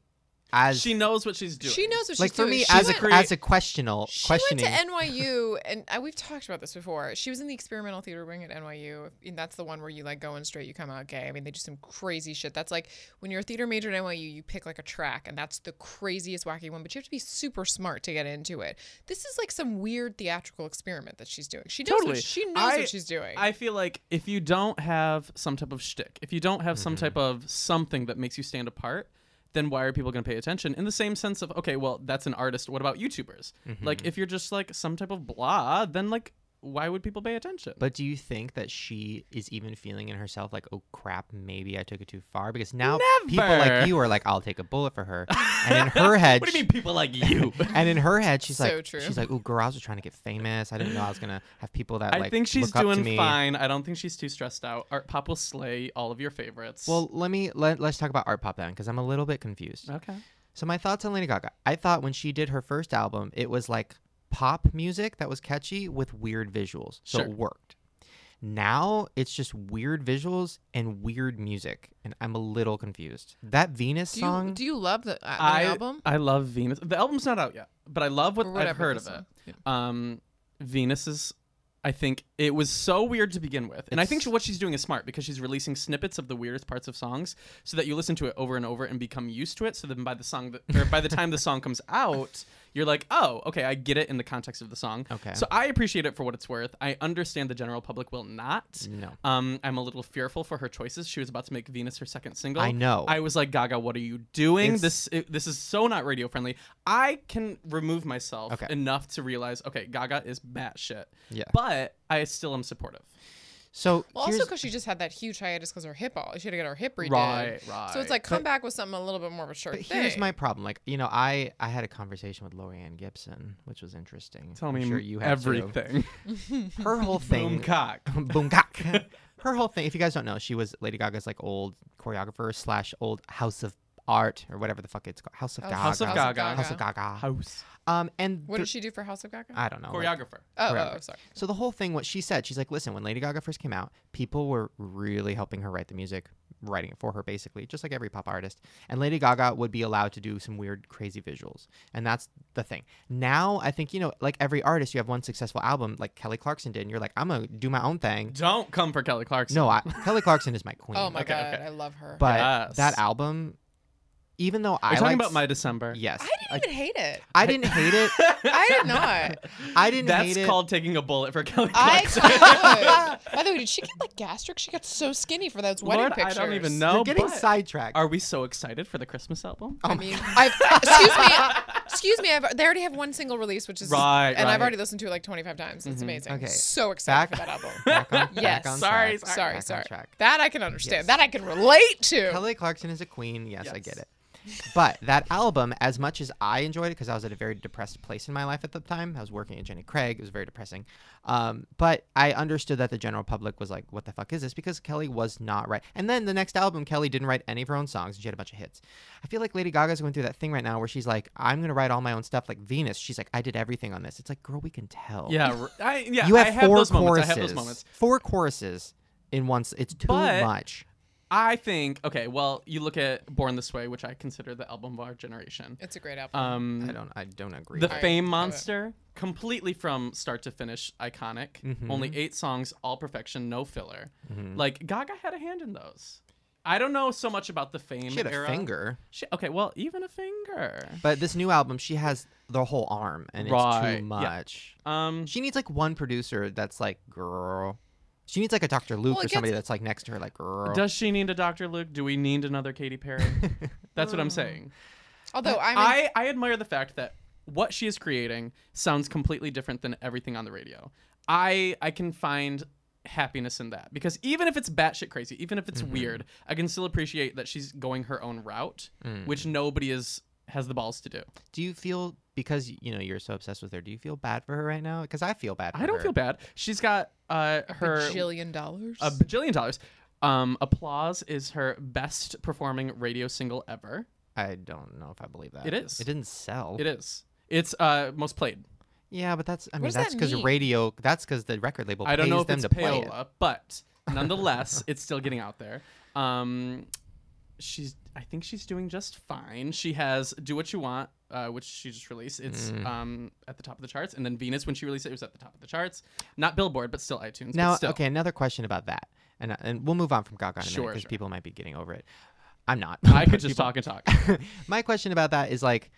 as
She knows what she's doing.
She knows what
like
she's
for
doing.
me
She
as
went-
a questioning.
She went to NYU, and we've talked about this before. She was in the experimental theater wing at NYU, and that's the one where you like go in straight, you come out gay. I mean, they do some crazy shit. That's like when you're a theater major at NYU, you pick like a track, and that's the craziest, wacky one. But you have to be super smart to get into it. This is like some weird theatrical experiment that she's doing. She knows
Totally.
she knows what she's doing.
I feel like if you don't have some type of shtick, if you don't have some
Mm-hmm.
type of something that makes you stand apart, then why are people going to pay attention? In the same sense of, okay, well, that's an artist. What about YouTubers?
Mm-hmm.
Like, if you're just like some type of blah, then like, why would people pay attention?
But do you think that she is even feeling in herself like, oh crap, maybe I took it too far? Because now people like
Never.
you are like, I'll take a bullet for her. And in her head,
What do you mean people like you?
and in her head, she's
So
like,
true.
she's like, oh, girls are trying to get famous. I didn't know I was gonna have people that
I
like
think she's
look up to
doing
me.
fine. I don't think she's too stressed out. Art Pop will slay all of your favorites.
Well, let's talk about Art Pop then, because I'm a little bit confused.
okay.
So my thoughts on Lady Gaga. I thought when she did her first album, it was like pop music that was catchy with weird visuals. So
Sure.
it worked. Now it's just weird visuals and weird music, and I'm a little confused. That Venus song,
Do you love the album?
I love Venus. The album's not out yet, but I love what
Or
I've
whatever
heard
the
of it.
song.
Venus is, I think it was so weird to begin with. And I think what she's doing is smart because she's releasing snippets of the weirdest parts of songs so that you listen to it over and over and become used to it. So then by the time the song comes out, you're like, oh, okay, I get it in the context of the song.
Okay.
So I appreciate it for what it's worth. I understand the general public will not.
No.
I'm a little fearful for her choices. She was about to make Venus her second single.
I know.
I was like, Gaga, what are you doing?
It's-
This is so not radio friendly. I can remove myself
Okay.
enough to realize, okay, Gaga is batshit.
Yeah.
But I still am supportive.
So
Well, also
here's-
because she just had that huge hiatus because her hip all. She had to get her hip redid.
Right.
So it's like come back with something a little bit more of a sure
But
thing.
here's my problem. Like, I had a conversation with Lorianne Gibson, which was interesting.
Tell
I'm
me
sure you have too.
everything.
Her whole thing.
Boom cock.
Boom cock. Her whole thing. If you guys don't know, she was Lady Gaga's like old choreographer / old House of Art or whatever the fuck it's called. House of Gaga.
House of Gaga.
House of Gaga.
House.
And
What did she do for House of Gaga?
I don't know. like-
Choreographer.
Oh, sorry.
So the whole thing, what she said, she's like, listen, when Lady Gaga first came out, people were really helping her write the music, writing it for her, basically, just like every pop artist. And Lady Gaga would be allowed to do some weird, crazy visuals. And that's the thing. Now, I think, like every artist, you have one successful album, like Kelly Clarkson did, and you're like, I'm going to do my own thing.
Don't come for Kelly Clarkson.
No, Kelly Clarkson is my queen.
Oh my
Okay,
god,
okay.
I love her.
But
Yes.
that album, even though
Are
I
you talking
liked-
about My December?
Yes.
I didn't even hate it.
I didn't hate it.
I did not.
I didn't
That's
hate it.
called taking a bullet for Kelly
I
Clarkson.
could. By the way, did she get like gastric? She got so skinny for those wedding
Lord,
pictures.
I don't even know.
You're getting
but
sidetracked.
Are we so excited for the Christmas album?
I mean, excuse me. They already have one single release, which is
Right,
and I've
right.
already listened to it like 25 times. It's amazing.
Okay.
So excited
Back-
for that album.
Back on,
Yes.
back on
Sorry,
track.
Sorry,
Back on
sorry.
track.
That I can understand.
Yes.
That I can relate to.
Kelly Clarkson is a queen. Yes, I
Yes.
get it. But that album, as much as I enjoyed it, because I was at a very depressed place in my life at the time, I was working at Jenny Craig. It was very depressing. But I understood that the general public was like, what the fuck is this? Because Kelly was not right. And then the next album, Kelly didn't write any of her own songs. She had a bunch of hits. I feel like Lady Gaga's going through that thing right now where she's like, I'm going to write all my own stuff. Like Venus, she's like, I did everything on this. It's like, girl, we can tell.
Yeah,
You have
I have
four
those
choruses.
moments. I have those moments.
4 choruses in one. It's too
But-
much.
I think, okay, well, you look at Born This Way, which I consider the album of our generation.
It's a great album.
I don't agree.
The
with it.
Fame
love it.
Monster, completely from start to finish, iconic.
Mhm.
Only 8 songs, all perfection, no filler.
Mhm.
Like, Gaga had a hand in those. I don't know so much about the Fame
She had a
era.
finger.
Okay, well, even a finger.
But this new album, she has the whole arm, and it's
Right,
too
yeah.
much.
Um,
She needs like one producer that's like, girl. She needs like a Dr. Luke
Well,
or
it
somebody
gets-
that's like next to her, like, girl.
does she need a Dr. Luke? Do we need another Katy Perry? That's what I'm saying.
Although
I admire the fact that what she is creating sounds completely different than everything on the radio. I can find happiness in that because even if it's batshit crazy, even if it's weird, I can still appreciate that she's going her own route, which nobody has the balls to do.
Do you feel, because you're so obsessed with her, do you feel bad for her right now? Because I feel bad for her.
I don't feel bad. She's got her
$1 bajillion.
a bajillion dollars. Applause is her best performing radio single ever.
I don't know if I believe that.
It is.
It didn't sell.
It is. It's most played.
Yeah, but that's
does
that's
that
because
mean?
that's because the record label
I don't know
pays
if
them
it's
to play it.
payola, but nonetheless, it's still getting out there. I think she's doing just fine. She has Do What You Want, which she just released. It's at the top of the charts, and then Venus, when she released it, it was at the top of the charts. Not Billboard, but still iTunes.
Now,
but still.
okay, another question about that, and we'll move on from Gaga in a minute
Sure,
because
sure.
people might be getting over it. I'm not.
I could
But
just
people-
talk and talk.
My question about that is like,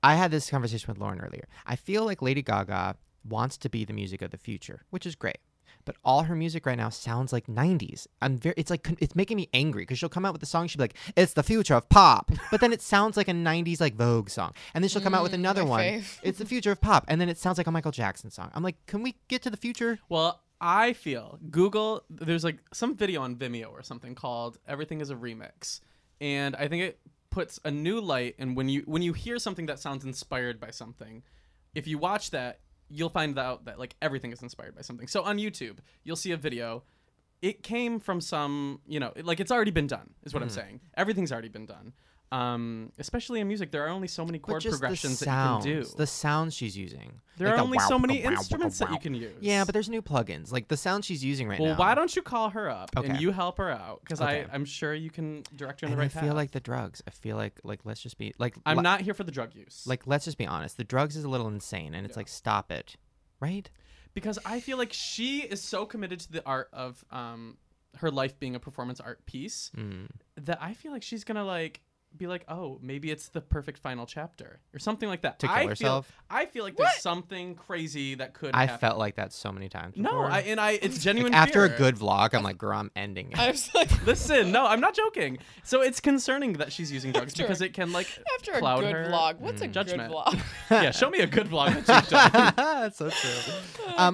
I had this conversation with Lauren earlier. I feel like Lady Gaga wants to be the music of the future, which is great. But all her music right now sounds like 90s. It's making me angry because she'll come out with a song, she'll be like, it's the future of pop. But then it sounds like a 90s like Vogue song. And then she'll come out with another
my
one.
fave.
It's the future of pop. And then it sounds like a Michael Jackson song. I'm like, can we get to the future?
Well, I feel Google, there's like some video on Vimeo or something called Everything is a Remix. And I think it puts a new light. And when you hear something that sounds inspired by something, if you watch that, you'll find out that like everything is inspired by something. So on YouTube, you'll see a video. It came from some, like it's already been done, is what I'm saying. Everything's already been done. Especially in music, there are only so many
But
chord
just
progressions
the
that you
sounds,
can do.
the sounds she's using.
There
Like
are
the
only
wow,
so many
wow, wow,
instruments that
wow.
you can use.
Yeah, but there's new plugins. Like the sound she's using right
well,
now.
why don't you call her up
Okay.
and you help her out? Because
Okay.
I'm sure you can direct her in
And
the right
I feel
path.
like the drugs. I feel like let's just be like
I'm not here for the drug use.
like let's just be honest. The drugs is a little insane, and it's like stop it, right?
because I feel like she is so committed to the art of her life being a performance art piece that I feel like she's gonna like be like, oh, maybe it's the perfect final chapter or something like that.
To kill herself?
I feel like there's something crazy that could
I
happen.
felt like that so many times.
No,
before.
it's genuine
After a
fear.
good vlog, I'm like, girl, I'm ending it.
I was like,
Listen, no, I'm not joking. So it's concerning that she's using drugs
After-
because it can like
after a
cloud
good
her
vlog. What's a
judgment.
good vlog?
Yeah, show me a good vlog that you've done.
That's so true.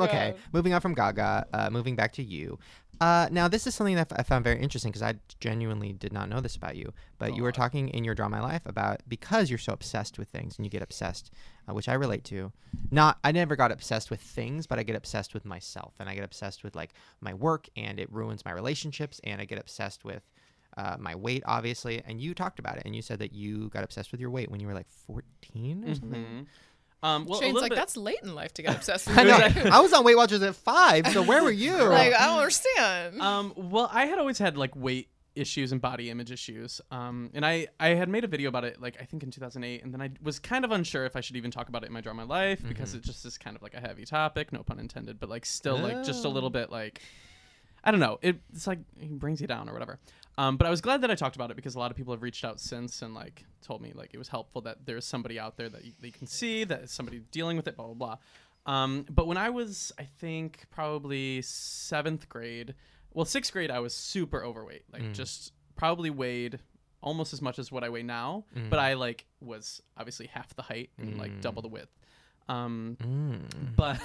Okay,
God.
moving on from Gaga, moving back to you. Now, this is something that I found very interesting because I genuinely did not know this about you. But you were talking in your Draw My Life about because you're so obsessed with things and you get obsessed, which I relate to. I never got obsessed with things, but I get obsessed with myself. And I get obsessed with like my work and it ruins my relationships. And I get obsessed with my weight, obviously. And you talked about it and you said that you got obsessed with your weight when you were like 14 or something.
Well, a
Shane's
little
like,
bit.
that's late in life to get obsessed with.
I know.
weight."
I was on Weight Watchers at 5, so where were you?
Like, I don't understand.
Well, I had always had like weight issues and body image issues. And I had made a video about it, like I think in 2008, and then I was kind of unsure if I should even talk about it in my Draw My Life because it just is kind of like a heavy topic, no pun intended, but like still like just a little bit like, I don't know, it's like it brings you down or whatever. But I was glad that I talked about it because a lot of people have reached out since and like told me like it was helpful that there's somebody out there that you can see, that is somebody dealing with it, blah, blah, blah. But when I was, I think probably 7th grade, well, 6th grade, I was super overweight, like just probably weighed almost as much as what I weigh now, but I like was obviously half the height and like double the width. But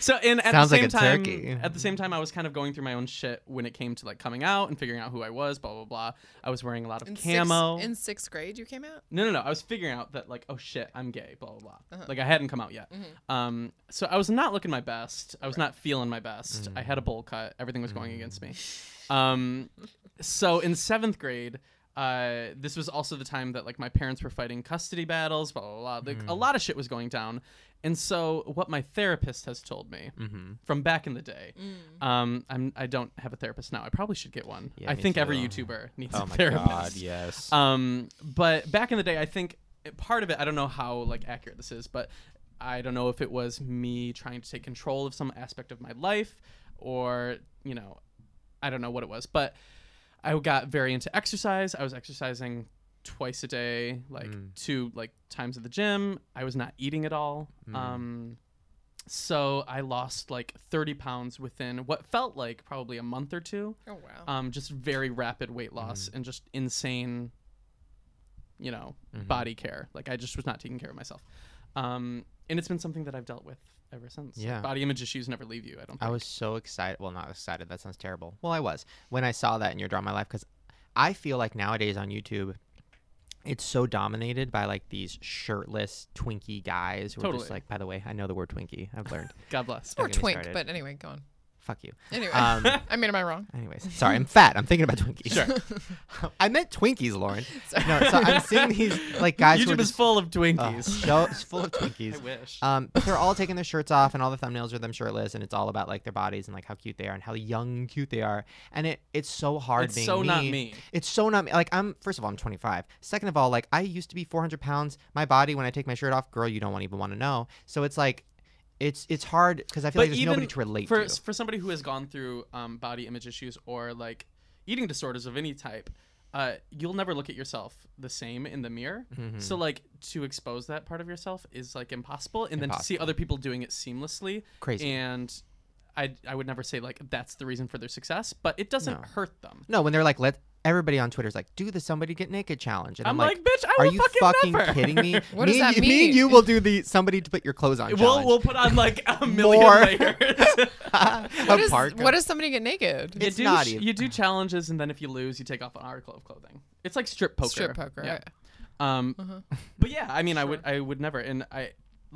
so and at
Sounds
the
like
same
a
time,
turkey.
at the same time, I was kind of going through my own shit when it came to like coming out and figuring out who I was, blah blah blah. I was wearing a lot of camo.
In 6th grade, you came out?
No. I was figuring out that like, oh shit, I'm gay, blah blah blah. Like I hadn't come out yet. So I was not looking my best. I was not feeling my best. I had a bowl cut. Everything was going against me. So in 7th grade. This was also the time that like my parents were fighting custody battles, blah blah blah. Like, a lot of shit was going down, and so what my therapist has told me from back in the day, I don't have a therapist now. I probably should get one.
Yeah,
I
me
think
too.
every YouTuber needs
Oh
a
my
therapist.
God, yes.
But back in the day, I think part of it, I don't know how like accurate this is, but I don't know if it was me trying to take control of some aspect of my life, or I don't know what it was, but. I got very into exercise. I was exercising twice a day, like 2 like times at the gym. I was not eating at all. So I lost like 30 pounds within what felt like probably a month or 2.
Oh, wow.
Just very rapid weight loss and just insane, body care. Like I just was not taking care of myself. And it's been something that I've dealt with ever since.
Yeah.
Like, body image issues never leave you, I don't think.
I was so excited. Well, not excited. That sounds terrible. Well, I was when I saw that in your Draw My Life because I feel like nowadays on YouTube, it's so dominated by like these shirtless Twinkie guys who are just
Totally.
like, by the way, I know the word Twinkie. I've learned.
God bless.
Or
Don't get me
twink,
started.
but anyway, go on.
Fuck you.
Anyway,
Um,
I mean, am I wrong?
Anyways, sorry, I'm fat. I'm thinking about Twinkies. Sure. I meant Twinkies, Lauren. No, so I'm seeing these like guys who are
YouTube is
just
full of Twinkies.
it's full of Twinkies.
I wish.
But they're all taking their shirts off, and all the thumbnails are them shirtless, and it's all about like their bodies and like how cute they are and how young cute they are. And it's so hard
It's
being
so
me.
not me.
It's so not me. Like first of all, I'm 25. Second of all, like I used to be 400 pounds. My body when I take my shirt off, girl, you don't even want to know. So it's like. It's hard because I feel like there's nobody to relate to.
For somebody who has gone through body image issues or like eating disorders of any type, you'll never look at yourself the same in the mirror. So like to expose that part of yourself is like impossible, and then to see other people doing it seamlessly,
Crazy.
And I would never say like that's the reason for their success, but it doesn't hurt them.
No, when they're like, everybody on Twitter's like, do the somebody get naked challenge. And
I'm like, bitch, I
are
will
you
fucking never.
kidding me?
What
me
does
and
that
you, Me
mean?
and you will do the somebody to put your clothes on challenge.
We'll put on like a million
More.
layers.
What does somebody get naked?
It's not
You do challenges, and then if you lose, you take off an article of clothing. It's like strip poker.
Strip poker.
Yeah.
Right.
But yeah, I mean, I would never, and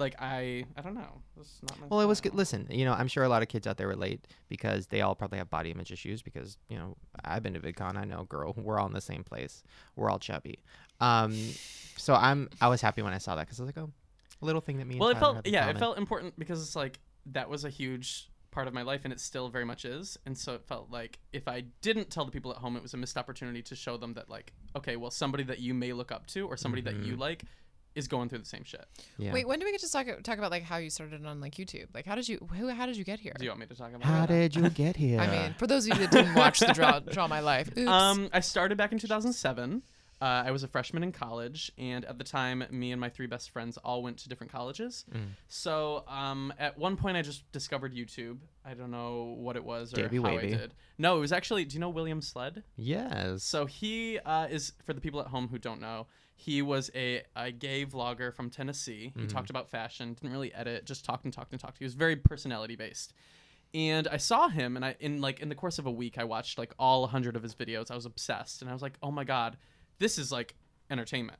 like I don't know. It's not my
Well, it was
style.
good. Listen, I'm sure a lot of kids out there relate because they all probably have body image issues because, I've been to VidCon. I know, girl, we're all in the same place. We're all chubby. So I was happy when I saw that because I was like, oh, a little thing that me and
Well,
Tyler have in
it
common.
felt important because it's like that was a huge part of my life, and it still very much is. And so it felt like if I didn't tell the people at home, it was a missed opportunity to show them that, like, okay, well, somebody that you may look up to or somebody that you like is going through the same shit.
Yeah.
Wait, when do we get to talk about like how you started on like YouTube? Like how did you get here?
Do you want me to talk about
How
that?
did you get here?
I mean, for those of you that didn't watch the draw my life. Oops.
I started back in 2007. I was a freshman in college, and at the time, me and my 3 best friends all went to different colleges. So at one point, I just discovered YouTube. I don't know what it was or
Davey
how
Wavy.
I did. No, it was actually, do you know William Sled?
Yes.
So he is, for the people at home who don't know, he was a gay vlogger from Tennessee. He talked about fashion, didn't really edit, just talked and talked and talked. He was very personality based. And I saw him, and in the course of a week, I watched like all 100 of his videos. I was obsessed, and I was like, oh my God, this is like entertainment.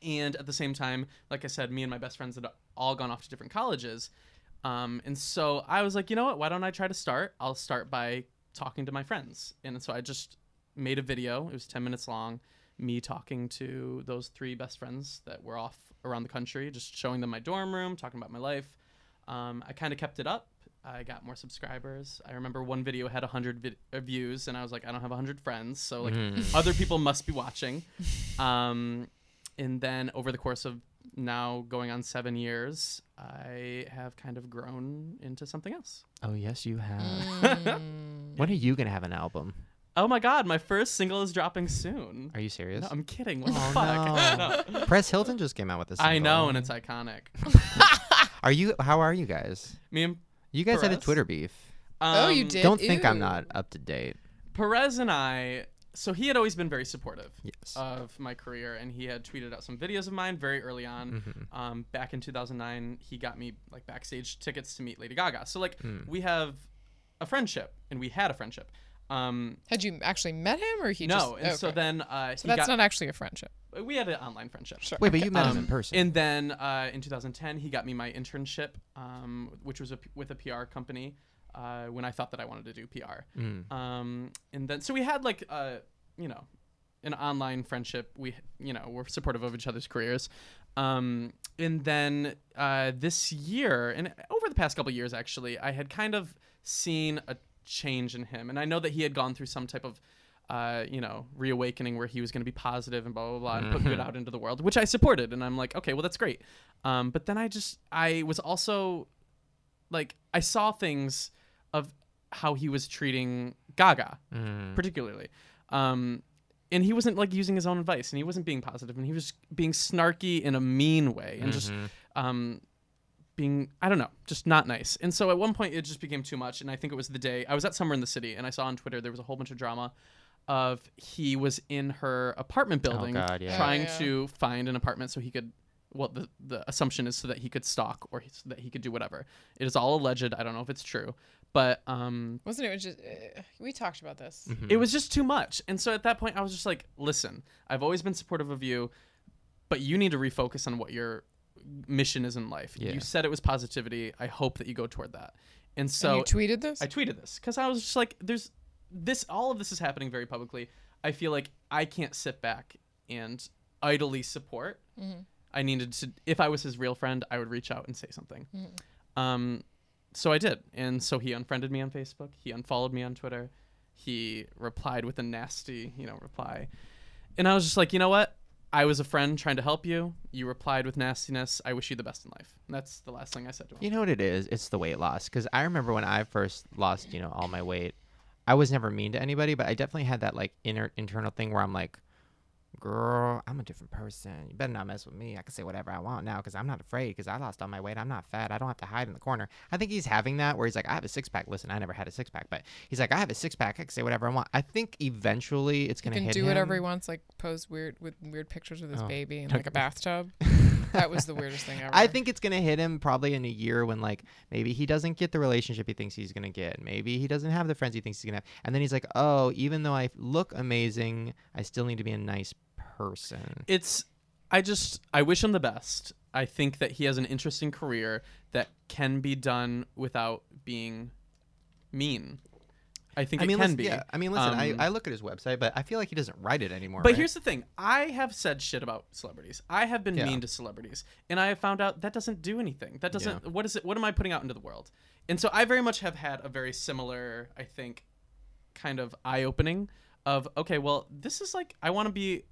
And at the same time, like I said, me and my best friends had all gone off to different colleges. And so I was like, you know what, why don't I try to start? I'll start by talking to my friends. And so I just made a video. It was 10 minutes long, me talking to those 3 best friends that were off around the country, just showing them my dorm room, talking about my life. I kind of kept it up. I got more subscribers. I remember one video had 100 views, and I was like, I don't have 100 friends, so like other people must be watching. And then over the course of now going on 7 years, I have kind of grown into something else.
Oh, yes, you have. When are you going to have an album?
Oh my God, my first single is dropping soon.
Are you serious?
No, I'm kidding. What the fuck? No.
Press Hilton just came out with a single.
I know, and it's iconic.
How are you guys?
Me and
You guys had a
Perez?
Twitter beef.
Oh, you did?
Don't think I'm
Ew.
not up to date.
Perez and I, so he had always been very supportive
Yes.
of my career, and he had tweeted out some videos of mine very early on. Back in 2009, he got me like backstage tickets to meet Lady Gaga. So like we have a friendship, and we had a friendship.
Had you actually met him, or he
No,
just?
and so
okay.
then
So that's not actually a friendship.
we had an online friendship.
Sure.
Wait, but you met him in person.
And then in 2010, he got me my internship, which was with a PR company when I thought that I wanted to do PR. And then so we had like an online friendship. We we're supportive of each other's careers. And then this year, and over the past couple of years, actually, I had kind of seen a change in him, and I know that he had gone through some type of reawakening where he was going to be positive and blah blah blah and put good out into the world, which I supported, and I'm like, okay, well, that's great. But then I was also like, I saw things of how he was treating Gaga particularly, and he wasn't like using his own advice, and he wasn't being positive, and he was being snarky in a mean way, and just being, I don't know, just not nice. And so at one point it just became too much, and I think it was the day I was at Summer in the City, and I saw on Twitter there was a whole bunch of drama of he was in her apartment building
God, yeah.
trying
Oh, yeah.
to find an apartment so he could, well, the assumption is so that he could stalk or so that he could do whatever. It is all alleged. I don't know if it's true, but
Wasn't it just? We talked about this.
it was just too much. And so at that point I was just like, listen, I've always been supportive of you, but you need to refocus on what your mission is in life.
Yeah.
You said it was positivity. I hope that you go toward that. And so
And you tweeted this?
I tweeted this because I was just like, there's this, all of this is happening very publicly. I feel like I can't sit back and idly support. I needed to, if I was his real friend, I would reach out and say something. So I did. And so he unfriended me on Facebook. He unfollowed me on Twitter. He replied with a nasty, reply. And I was just like, you know what? I was a friend trying to help you. You replied with nastiness. I wish you the best in life. And that's the last thing I said to him.
You know what it is? It's the weight loss. Because I remember when I first lost, all my weight, I was never mean to anybody, but I definitely had that like internal thing where I'm like, girl, I'm a different person. You better not mess with me. I can say whatever I want now because I'm not afraid because I lost all my weight. I'm not fat. I don't have to hide in the corner. I think he's having that where he's like, I have a six-pack. Listen, I never had a six-pack, but he's like, I have a six-pack. I can say whatever I want. I think eventually it's
He
going to
can
hit
do
him.
whatever he wants, like pose weird pictures with his
Oh.
baby in like a bathtub. That was the weirdest thing ever.
I think it's going to hit him probably in a year when like maybe he doesn't get the relationship he thinks he's going to get. Maybe he doesn't have the friends he thinks he's going to have. And then he's like, oh, even though I look amazing, I still need to be a nice person.
I wish him the best. I think that he has an interesting career that can be done without being mean. I think it can be.
Yeah. I mean, listen, I look at his website, but I feel like he doesn't write it anymore.
But
right?
here's the thing. I have said shit about celebrities. I have been mean to celebrities. And I have found out that doesn't do anything. That doesn't... What is it? What am I putting out into the world? And so I very much have had a very similar, I think, kind of eye-opening of, okay, well, this is like... I want to be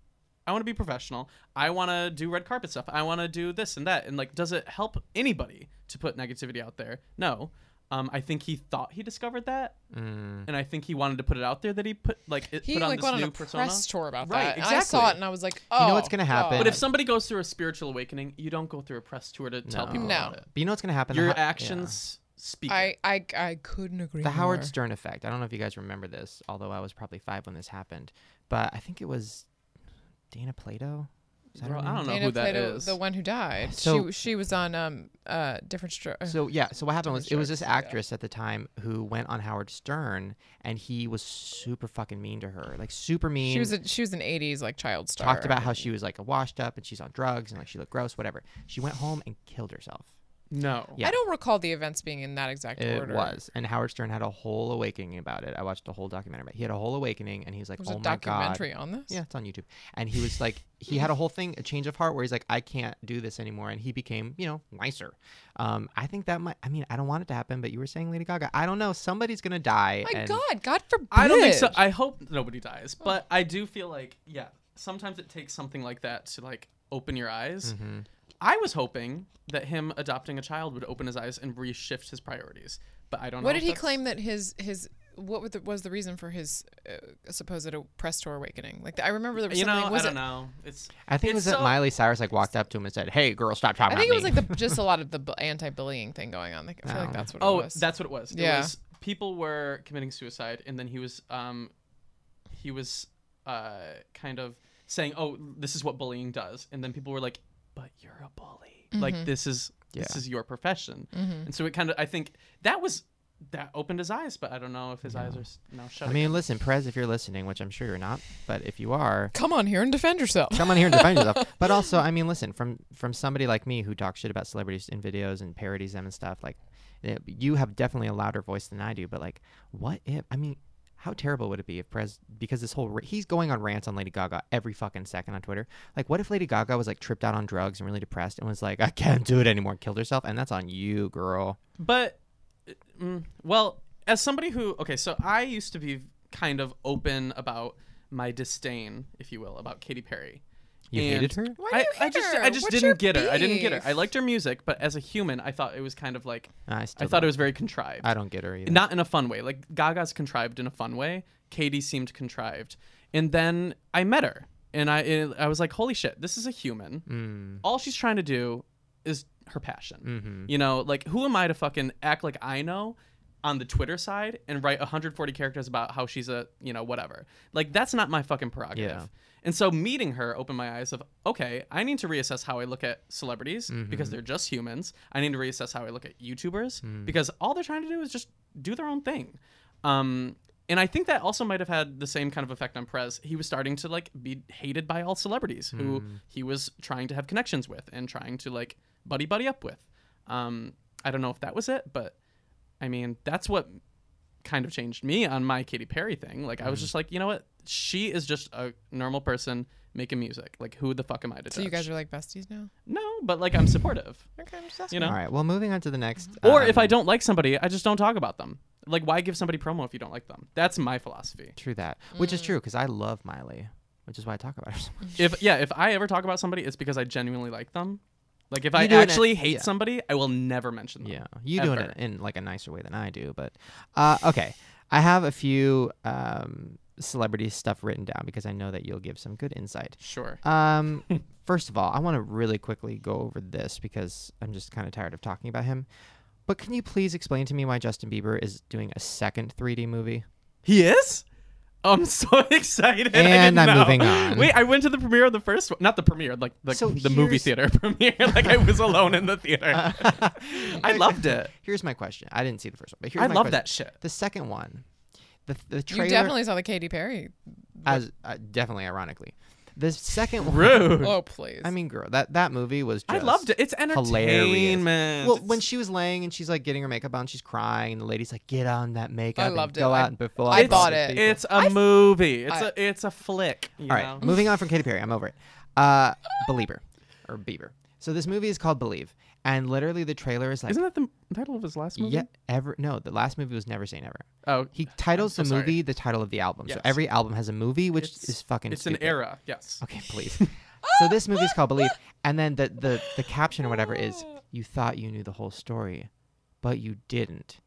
professional. I want to do red carpet stuff. I want to do this and that. And like, does it help anybody to put negativity out there? No. I think he thought he discovered that, and I think he wanted to put it out there that he put on
like
this
went on
new
a
persona.
Press tour about
Right,
that.
exactly.
And I saw it and I was like, oh,
you know what's gonna happen?
But if somebody goes through a spiritual awakening, you don't go through a press tour to tell people
No.
about it.
But you know what's gonna happen?
Your actions speak.
I couldn't agree
The
more.
Howard Stern effect. I don't know if you guys remember this, although I was probably 5 when this happened. But I think it was Dana Plato. Is that her
Girl,
name?
I don't know
Dana
who that
Plato,
is.
the one who died.
So-
she was on different
So what happened was it was this
Different strokes,
actress at the time who went on Howard Stern, and he was super fucking mean to her, like super mean.
she was an 80s like child star.
Talked about how she was like a washed up and she's on drugs and like she looked gross, whatever. She went home and killed herself.
No.
Yeah.
I don't recall the events being in that exact
It
order.
was, and Howard Stern had a whole awakening about it. I watched a whole documentary about it. He had a whole awakening, and he was like,
There was
"Oh
a
my god!"
documentary on this.
Yeah, it's on YouTube. And he was like, he had a whole thing, a change of heart, where he's like, I can't do this anymore, and he became, nicer. I think that might. I mean, I don't want it to happen, but you were saying Lady Gaga. I don't know. Somebody's gonna die.
My
and
God forbid.
I don't think so. I hope nobody dies, but I do feel like, sometimes it takes something like that to like open your eyes.
Mm-hmm.
I was hoping that him adopting a child would open his eyes and reshift his priorities, but I don't know.
What did
if
he
that's-
claim that his what was the reason for his supposed press tour awakening? Like I remember there was something.
I don't know.
I think it was that Miley Cyrus like walked up to him and said, "Hey, girl, stop talking
I think
about
it was
me."
like just a lot of the anti-bullying thing going on. Like, I feel like that's what it was.
That's what it was.
Yeah.
It was people were committing suicide, and then he was kind of saying, "Oh, this is what bullying does," and then people were like, "But you're a bully. Like this is your profession." And so it kind of, I think that opened his eyes, but I don't know if his eyes are now shut.
I mean, listen, Perez, if you're listening, which I'm sure you're not, but if you are,
Come on here and defend yourself.
come on here and defend yourself. But also, I mean, listen, from somebody like me who talks shit about celebrities in videos and parodies them and stuff, like, you have definitely a louder voice than I do. But like, what if? I mean, how terrible would it be if Perez, because this whole he's going on rants on Lady Gaga every fucking second on Twitter. Like, what if Lady Gaga was like tripped out on drugs and really depressed and was like, I can't do it anymore, and killed herself? And that's on you, girl.
But well, as somebody who so I used to be kind of open about my disdain, if you will, about Katy Perry.
You
And
hated her?
Why do you hate her?
I just
What's your
didn't get her. I didn't get her.
beef?
I liked her music, but as a human, I thought it was kind of like
I
thought it was very contrived.
I don't get her either.
Not in a fun way. Like Gaga's contrived in a fun way. Katy seemed contrived. And then I met her, and I was like, holy shit, this is a human. All she's trying to do is her passion. Like, who am I to fucking act like I know on the Twitter side and write 140 characters about how she's a, whatever. Like, that's not my fucking prerogative.
Yeah.
And so meeting her opened my eyes of, okay, I need to reassess how I look at celebrities because they're just humans. I need to reassess how I look at YouTubers because all they're trying to do is just do their own thing. And I think that also might have had the same kind of effect on Perez. He was starting to like be hated by all celebrities who he was trying to have connections with and trying to like buddy up with. I don't know if that was it, but I mean, that's what kind of changed me on my Katy Perry thing. Like I was just like, you know what? She is just a normal person making music. Like, who the fuck am I to judge?
So you guys are like besties now?
No, but like I'm supportive.
Okay, I'm just asking.
All right. Well, moving on to the next.
Or if I don't like somebody, I just don't talk about them. Like, why give somebody promo if you don't like them? That's my philosophy.
True that. Which is true, because I love Miley, which is why I talk about her so much.
If I ever talk about somebody, it's because I genuinely like them. Like, if I
You do it
actually
in-
hate
yeah.
somebody, I will never mention them.
Yeah, you do
Ever.
it in like a nicer way than I do. But okay, I have a few celebrity stuff written down because I know that you'll give some good insight.
Sure.
First of all, I want to really quickly go over this because I'm just kind of tired of talking about him. But can you please explain to me why Justin Bieber is doing a second 3D movie?
He is? I'm so excited.
And I'm moving on.
Wait, I went to the premiere of the first one. Not the premiere, like
So
the movie
here's-
theater premiere. Like, I was alone in the theater. I loved it.
Here's my question. I didn't see the first one, but here's
I
my
love
question.
that shit.
The second one, the trailer.
You definitely saw the Katy Perry.
as definitely ironically, The second one,
Rude.
Oh, please.
I mean, girl, that movie was just
I loved it. It's entertainment.
Well, when she was laying and she's like getting her makeup on, she's crying, and the lady's like, "Get on that makeup
I
and
loved it.
go
I-
out and before."
I bought it.
It's a movie.
I-
It's a flick. You
All
know?
right, moving on from Katy Perry. I'm over it. Believer or Bieber. So this movie is called Believe, and literally the trailer is like,
Isn't that the title of his last movie?
yeah, no, the last movie was Never Say Never.
Oh,
He titles
I'm
the
so
movie
sorry.
the title of the album. So
Yes.
every album has a movie, which
It's-
is fucking.
it's
stupid.
an era. Yes.
Okay, please. So this movie's called Believe, and then the caption or whatever is, "You thought you knew the whole story, but you didn't."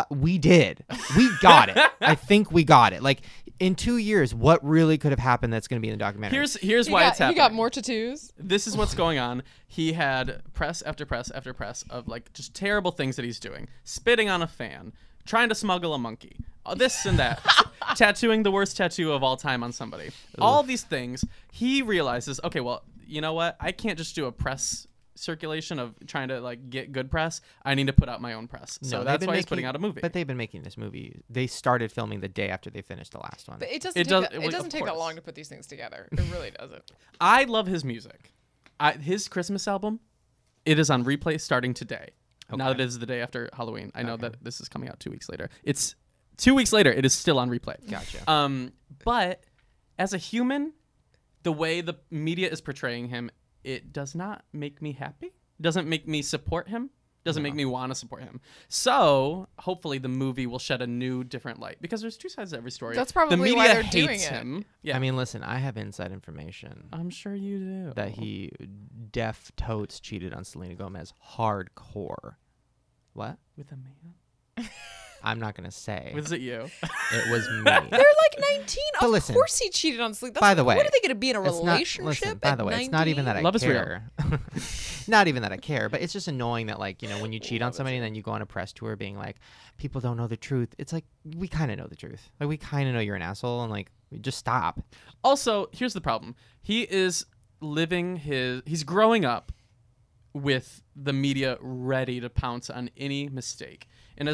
We did. We got it. I think we got it. Like in 2 years, what really could have happened that's going to be in the documentary?
Here's why it's
He
happening.
got more tattoos.
This is what's going on. He had press after press after press of like just terrible things that he's doing. Spitting on a fan, trying to smuggle a monkey, this and that, tattooing the worst tattoo of all time on somebody. All these things, he realizes, okay, well, you know what? I can't just do a press circulation of trying to like get good press. I need to put out my own press. So
No,
that's
they've
why
been
he's putting
making-
out a movie.
But they've been making this movie. They started filming the day after they finished the last one.
But it doesn't.
It
take
does-
that,
well,
it
of
doesn't take that
course.
long to put these things together. It really doesn't.
I love his music. His Christmas album, it is on replay starting today. Now that it is the day after Halloween. I know that this is coming out 2 weeks later. It's 2 weeks later. It is still on replay.
Gotcha.
But as a human, the way the media is portraying him, it does not make me happy. Doesn't make me support him. Doesn't make me want to support him. So hopefully the movie will shed a new, different light because there's two sides to every story.
That's probably
the
why
media
they're
hates
doing it.
him. Yeah,
I mean, listen, I have inside information
I'm sure you do.
that he def totes cheated on Selena Gomez hardcore. What?
with a man.
I'm not gonna say.
Was it you?
It was me.
They're like 19.
But
Of
listen,
course he cheated on Sleep.
by the way,
what are they going to be in a
It's not-
relationship?
listen, by
at
the way, it's not even that I
19?
Love is real.
care. Not even that I care, but it's just annoying that, like, you know, when you cheat on somebody and then you go on a press tour being like, people don't know the truth. It's like, we kind of know the truth. Like, we kind of know you're an asshole, and like, just stop.
Also, here's the problem. He is he's growing up with the media ready to pounce on any mistake. And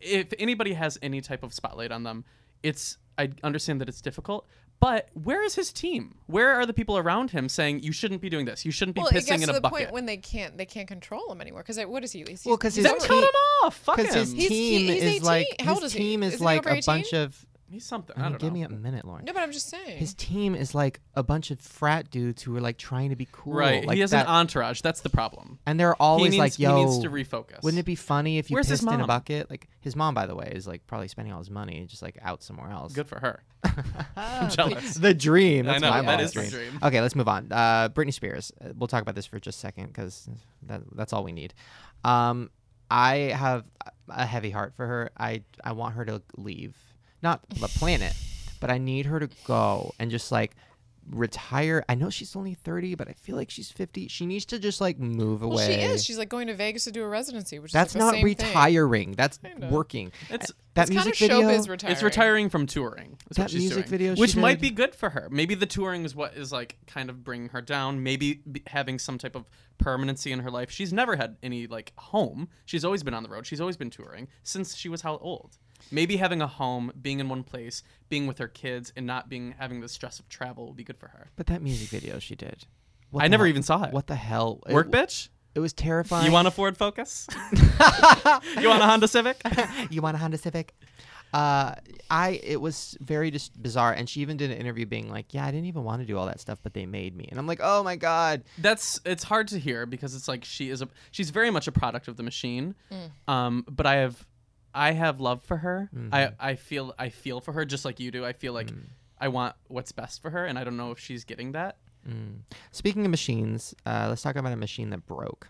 if anybody has any type of spotlight on them, I understand that it's difficult, but where is his team? Where are the people around him saying you shouldn't be doing this? You shouldn't be
Well, it
pissing
gets
in
to
a
the
bucket.
point when they can't control him anymore. Because what is he?
Well, 'cause
he's
his
Then
over-
team-
cut him off. Fuck him.
Because his
He's-
team
he's
is
18.
like,
How old
his
is he?
team is
Is he
like
over
a
18?
bunch of.
He's something.
I
I
mean,
don't
give
know.
me a minute, Lauren.
No, but I'm just saying.
His team is like a bunch of frat dudes who are like trying to be cool.
Right.
Like
he has
that,
an entourage. That's the problem.
and they're always like,
he
"Yo,
needs to refocus.
wouldn't it be funny if you
Where's his
pissed in a
mom?
bucket?" Like his mom, by the way, is like probably spending all his money just like out somewhere else.
Good for her. I'm jealous.
The dream.
I
That's
know,
my
that
mom's
is the dream.
Okay, let's move on. Britney Spears. We'll talk about this for just a second because that's all we need. I have a heavy heart for her. I want her to leave, not the planet, but I need her to go and just like retire. I know she's only 30, but I feel like she's 50. She needs to just like move
well,
away.
she is. She's like going to Vegas to do a residency, which
That's
is like
not
the same thing.
retiring. That's
Kinda.
working.
It's
That
It's kind
music
of
video.
showbiz retiring.
It's retiring from touring. Is
That
what she's
music
doing.
video she
which might
did.
be good for her. Maybe the touring is what is like kind of bringing her down. Maybe having some type of permanency in her life. She's never had any like home. She's always been on the road. She's always been touring since she was how old? Maybe having a home, being in one place, being with her kids, and not having the stress of travel will be good for her.
But that music video she did. What
I
the
never
hell-
even saw it.
What the hell?
Work, bitch.
It was terrifying.
You want a Ford Focus? You want a Honda Civic?
You want a Honda Civic? It was very just bizarre, and she even did an interview being like, "Yeah, I didn't even want to do all that stuff, but they made me." And I'm like, "Oh my god!"
It's hard to hear because it's like she's very much a product of the machine. But I have love for her. I feel for her just like you do. I feel like I want what's best for her, and I don't know if she's getting that.
Speaking of machines, let's talk about a machine that broke.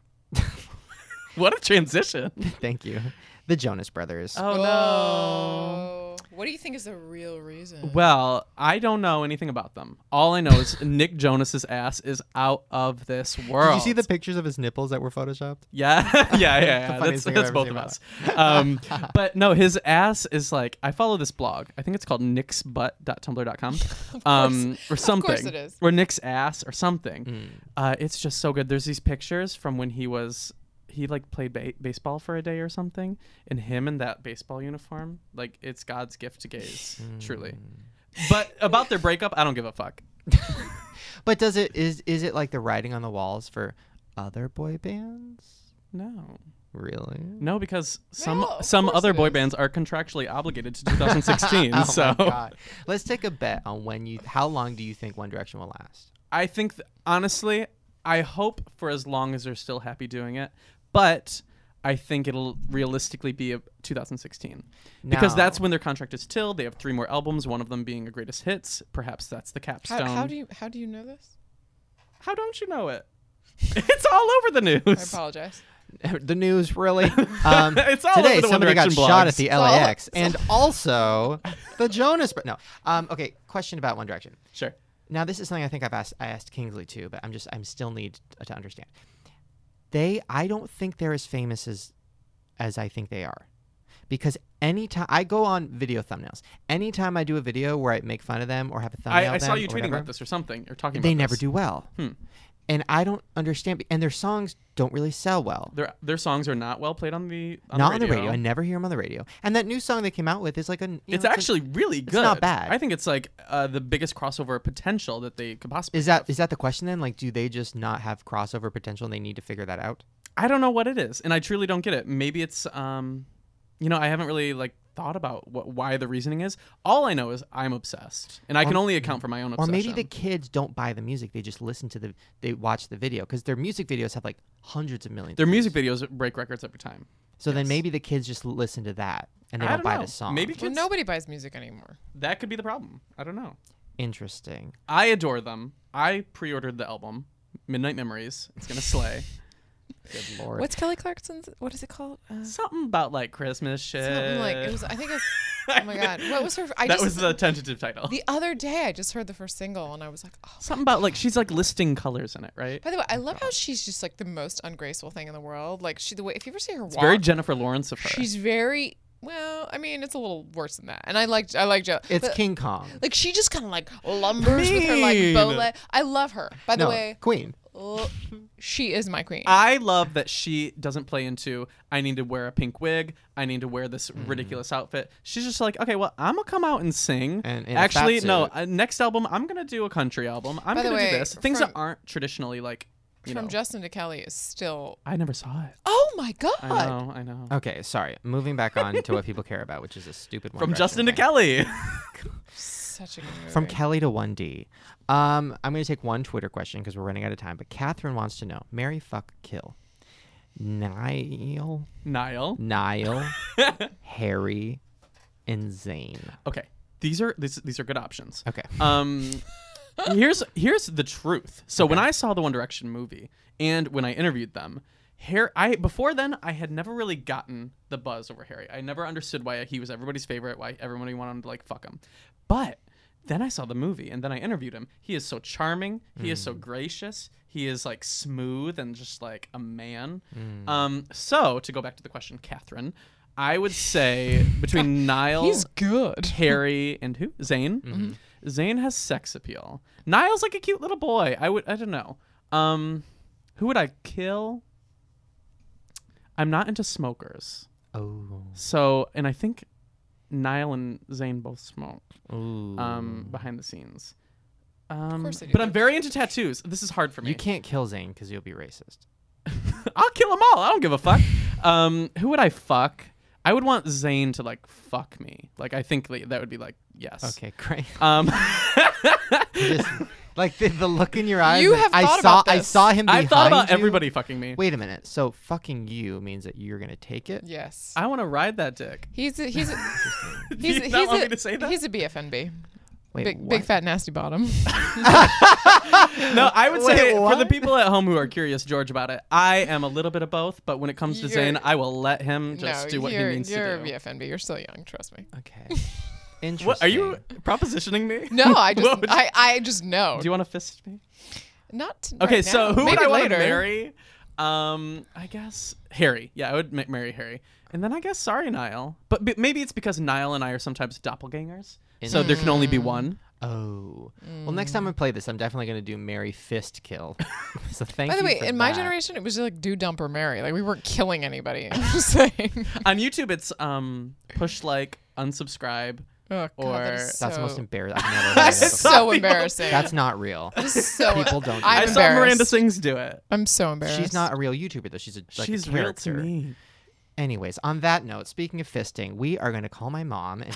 What a transition!
Thank you. The Jonas Brothers.
Oh no.
Oh. What do you think is the real reason?
Well, I don't know anything about them. All I know is Nick Jonas's ass is out of this world.
Did you see the pictures of his nipples that were photoshopped?
Yeah, yeah.
funniest thing
That's
I've
both
ever
of
seen
us. But no, his ass is like, I follow this blog. I think it's called nicksbutt.tumblr.com. Or something.
Of course it is.
Or Nick's ass or something. It's just so good. There's these pictures from when he like played baseball for a day or something, and him in that baseball uniform, like it's God's gift to gays, truly. But about their breakup, I don't give a fuck.
But is it like the writing on the walls for other boy bands?
No.
Really?
No, because
Well, of
some
course
other
it
boy
is.
bands are contractually obligated to 2016.
Oh
so
my God. Let's take a bet on how long do you think One Direction will last?
I think, honestly, I hope for as long as they're still happy doing it. But I think it'll realistically be 2016. Because that's when their contract is till. They have 3 more albums, one of them being a greatest hits. Perhaps that's the capstone.
How do you know this?
How don't you know it? It's all over the
I
news.
apologize.
The news, really?
It's all
Today,
over the One
somebody got
Direction
shot
blogs.
at the LAX. And also, the Jonas... No. Okay, question about One Direction.
Sure.
Now, this is something I think I asked Kingsley too, but I'm still need to understand. I don't think they're as famous as I think they are. Because anytime I go on video thumbnails, anytime I do a video where I make fun of them or have a thumbnail
I
of them
saw you
or
tweeting
whatever,
about this or something. You're talking about
they never
this.
do well. And I don't understand. And their songs don't really sell well.
Their songs are not well played on the
Not on the radio. I never hear them on the radio. And that new song they came out with is like
It's actually really good.
not bad.
I think it's like the biggest crossover potential that they could possibly
Is that the question then? Like, do they just not have crossover potential and they need to figure that out?
I don't know what it is, and I truly don't get it. Maybe it's I haven't really like thought about why the reasoning is. All I know is I'm obsessed, and I can only account for my own
Or
obsession.
maybe the kids don't buy the music; they just listen to they watch the video because their music videos have like hundreds of millions.
their
of
music
views.
videos break records every time.
So then
yes.
maybe the kids just listen to that and they
I
don't
don't
buy
know.
the song.
Maybe
Well,
kids.
nobody buys music anymore.
That could be the problem. I don't know.
Interesting.
I adore them. I pre-ordered the album, Midnight Memories. It's gonna slay.
Good lord.
What's Kelly Clarkson's? What is it called?
Something about like Christmas shit.
Something like it was. I think it was. Oh my God, what was her?
That was the tentative title.
The other day, I just heard the first single and I was like, oh.
Something about like she's like listing colors in it, right?
By the way, I love how she's just like the most ungraceful thing in the world. Like the way if you ever see her
It's
walk,
very Jennifer Lawrence of her.
she's very well. I mean, it's a little worse than that. And I like Jo.
It's
but,
King Kong.
Like she just kind of like lumbers with her like bow
Queen.
leg. I love her. By the
No,
way,
Queen.
she is my queen.
I love that she doesn't play into I need to wear a pink wig, I need to wear this ridiculous outfit. She's just like, okay, well, I'm gonna come out and sing.
And in a
actually,
fat
no,
suit.
next album I'm gonna do a country album. I'm
By the
gonna do
way,
this. Things that
from-
aren't traditionally like, you
From
know.
Justin to Kelly is still.
I never saw it.
Oh my God.
I know.
Okay, sorry. Moving back on to what people care about, which is a stupid one.
From
Direction
Justin to
thing.
Kelly.
Such a good movie.
From Kelly to 1D. I'm going to take one Twitter question because we're running out of time. But Catherine wants to know: Marry, fuck, kill. Niall, Harry, and Zayn.
Okay, these are good options.
Okay.
Here's the truth. So when I saw the One Direction movie and when I interviewed them, before then I had never really gotten the buzz over Harry. I never understood why he was everybody's favorite, why everybody wanted to like fuck him. But then I saw the movie and then I interviewed him. He is so charming. He is so gracious. He is like smooth and just like a man. So to go back to the question, Catherine, I would say between Niall,
He's good.
Harry, and who? Zayn. Zayn has sex appeal. Niall's like a cute little boy. I don't know. Who would I kill? I'm not into smokers.
Oh.
So, and I think Niall and Zayn both smoke.
Ooh.
Behind the snes.
course they do.
But I'm very into tattoos. This is hard for me.
You can't kill Zayn because you'll be racist.
I'll kill them all. I don't give a fuck. Who would I fuck? I would want Zayn to like fuck me. Like I think that would be like yes.
Okay, great.
Just,
Like the look in your eyes.
You
like,
have
I
thought
saw
about
I
this.
saw him behind
I thought about
you.
everybody fucking me.
Wait a minute. So fucking you means that you're gonna take it?
Yes.
I want to ride that dick.
He's a
Do you not want me to say that?
He's a BFNB.
Wait,
Big
what?
fat nasty bottom.
No, I would say
Wait,
for the
what?
people at home who are curious, George, about it, I am a little bit of both. But when it comes to
You're-
Zayn, I will let him just do what he needs
you're
to do.
a BFNB. You're still young. Trust me.
Okay. Interesting.
What are you propositioning me?
No, I just
What would you-
I just know.
Do you want to fist me?
Not
Okay,
right
so
now.
who would
Maybe
I want to
later.
marry? I guess Harry. Yeah, I would marry Harry. And then I guess sorry, Niall. But maybe it's because Niall and I are sometimes doppelgangers. So there can only be one.
Oh. Well, next time I play this, I'm definitely gonna do marry, fist, kill. So thank
By
you.
the way,
for
in my
that.
generation, it was just like do, dump, or marry. Like we weren't killing anybody. I'm just saying.
On YouTube, it's push like, unsubscribe,
Oh, God,
Or
that is
That's the most
so-
embarrassing. I've never heard of
That's
that
so
before.
embarrassing.
That's not real.
so
People don't do
I'm
I
that.
saw Miranda
embarrassed.
Sings do it.
I'm so embarrassed.
She's not a real YouTuber though. She's
She's
a
real to
character.
me.
Anyways, on that note, speaking of fisting, we are going to call my mom, and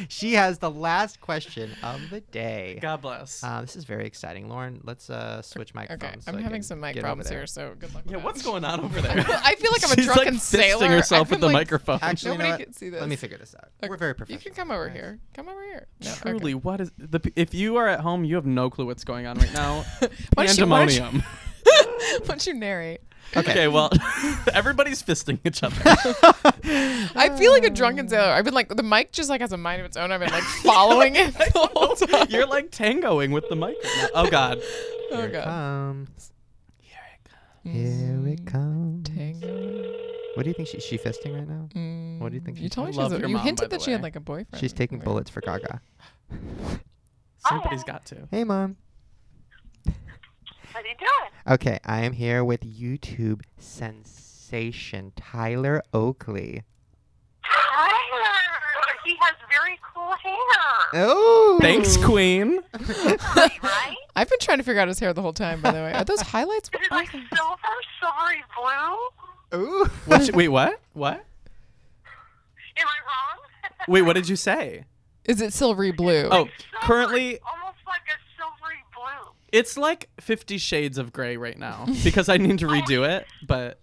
she has the last question of the day.
God bless.
This is very exciting. Lauren, let's switch microphones.
Okay,
so
I'm
I
having
can
some mic
get over
problems
there.
here, so good luck with
Yeah,
that.
what's going on over there?
I feel like I'm a
She's
drunken
like
sailor.
fisting herself
I've
with
been,
the
like,
microphone.
Actually, you know
Nobody
what?
can see this.
Let me figure this out.
Okay.
We're very
You
professional.
can come over here. Come over here. No, okay.
Truly, what is if you are at home, you have no clue what's going on right now.
Why don't you-
Pandemonium.
Why don't you narrate?
Okay, well, everybody's fisting each other.
I feel like a drunken sailor. I've been like the mic just like has a mind of its own. I've been like following it the whole time.
You're like tangoing with the mic. Right now. Oh God.
Oh
Here it
God.
comes.
Here it
Here it comes.
Tango.
What do you think she fisting right now? What do you think
You
she's
told me
doing?
she has
Love
a,
your
you
mom, by
hinted
the
that she had
way.
like a boyfriend.
She's taking
Weird.
bullets for Gaga.
Somebody's got to.
Hey, Mom.
What are you doing?
Okay, I am here with YouTube sensation Tyler Oakley.
Tyler, he has very cool hair.
Oh,
Thanks, Queen.
Right?
I've been trying to figure out his hair the whole time. By the way, are those highlights?
Is it like silvery blue?
Ooh.
Wait, what? What?
Am I wrong?
Wait, what did you say?
Is it silvery blue?
Oh,
Silvery,
currently
almost like a silvery blue.
it's like 50 Shades of Grey right now because I need to redo it. But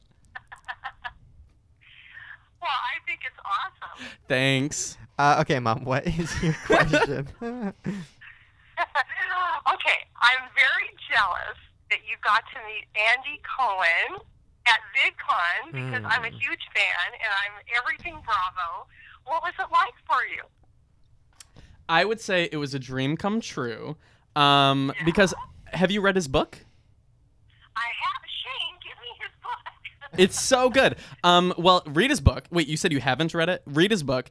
Well, I think it's awesome.
thanks.
Okay, Mom. What is your question?
Okay, I'm very jealous that you got to meet Andy Cohen at VidCon because I'm a huge fan and I'm everything Bravo. What was it like for you?
I would say it was a dream come true. Because have you read his book?
I have Shane give me his book.
It's so good. Well, read his book. Wait, you said you haven't read it? Read his book.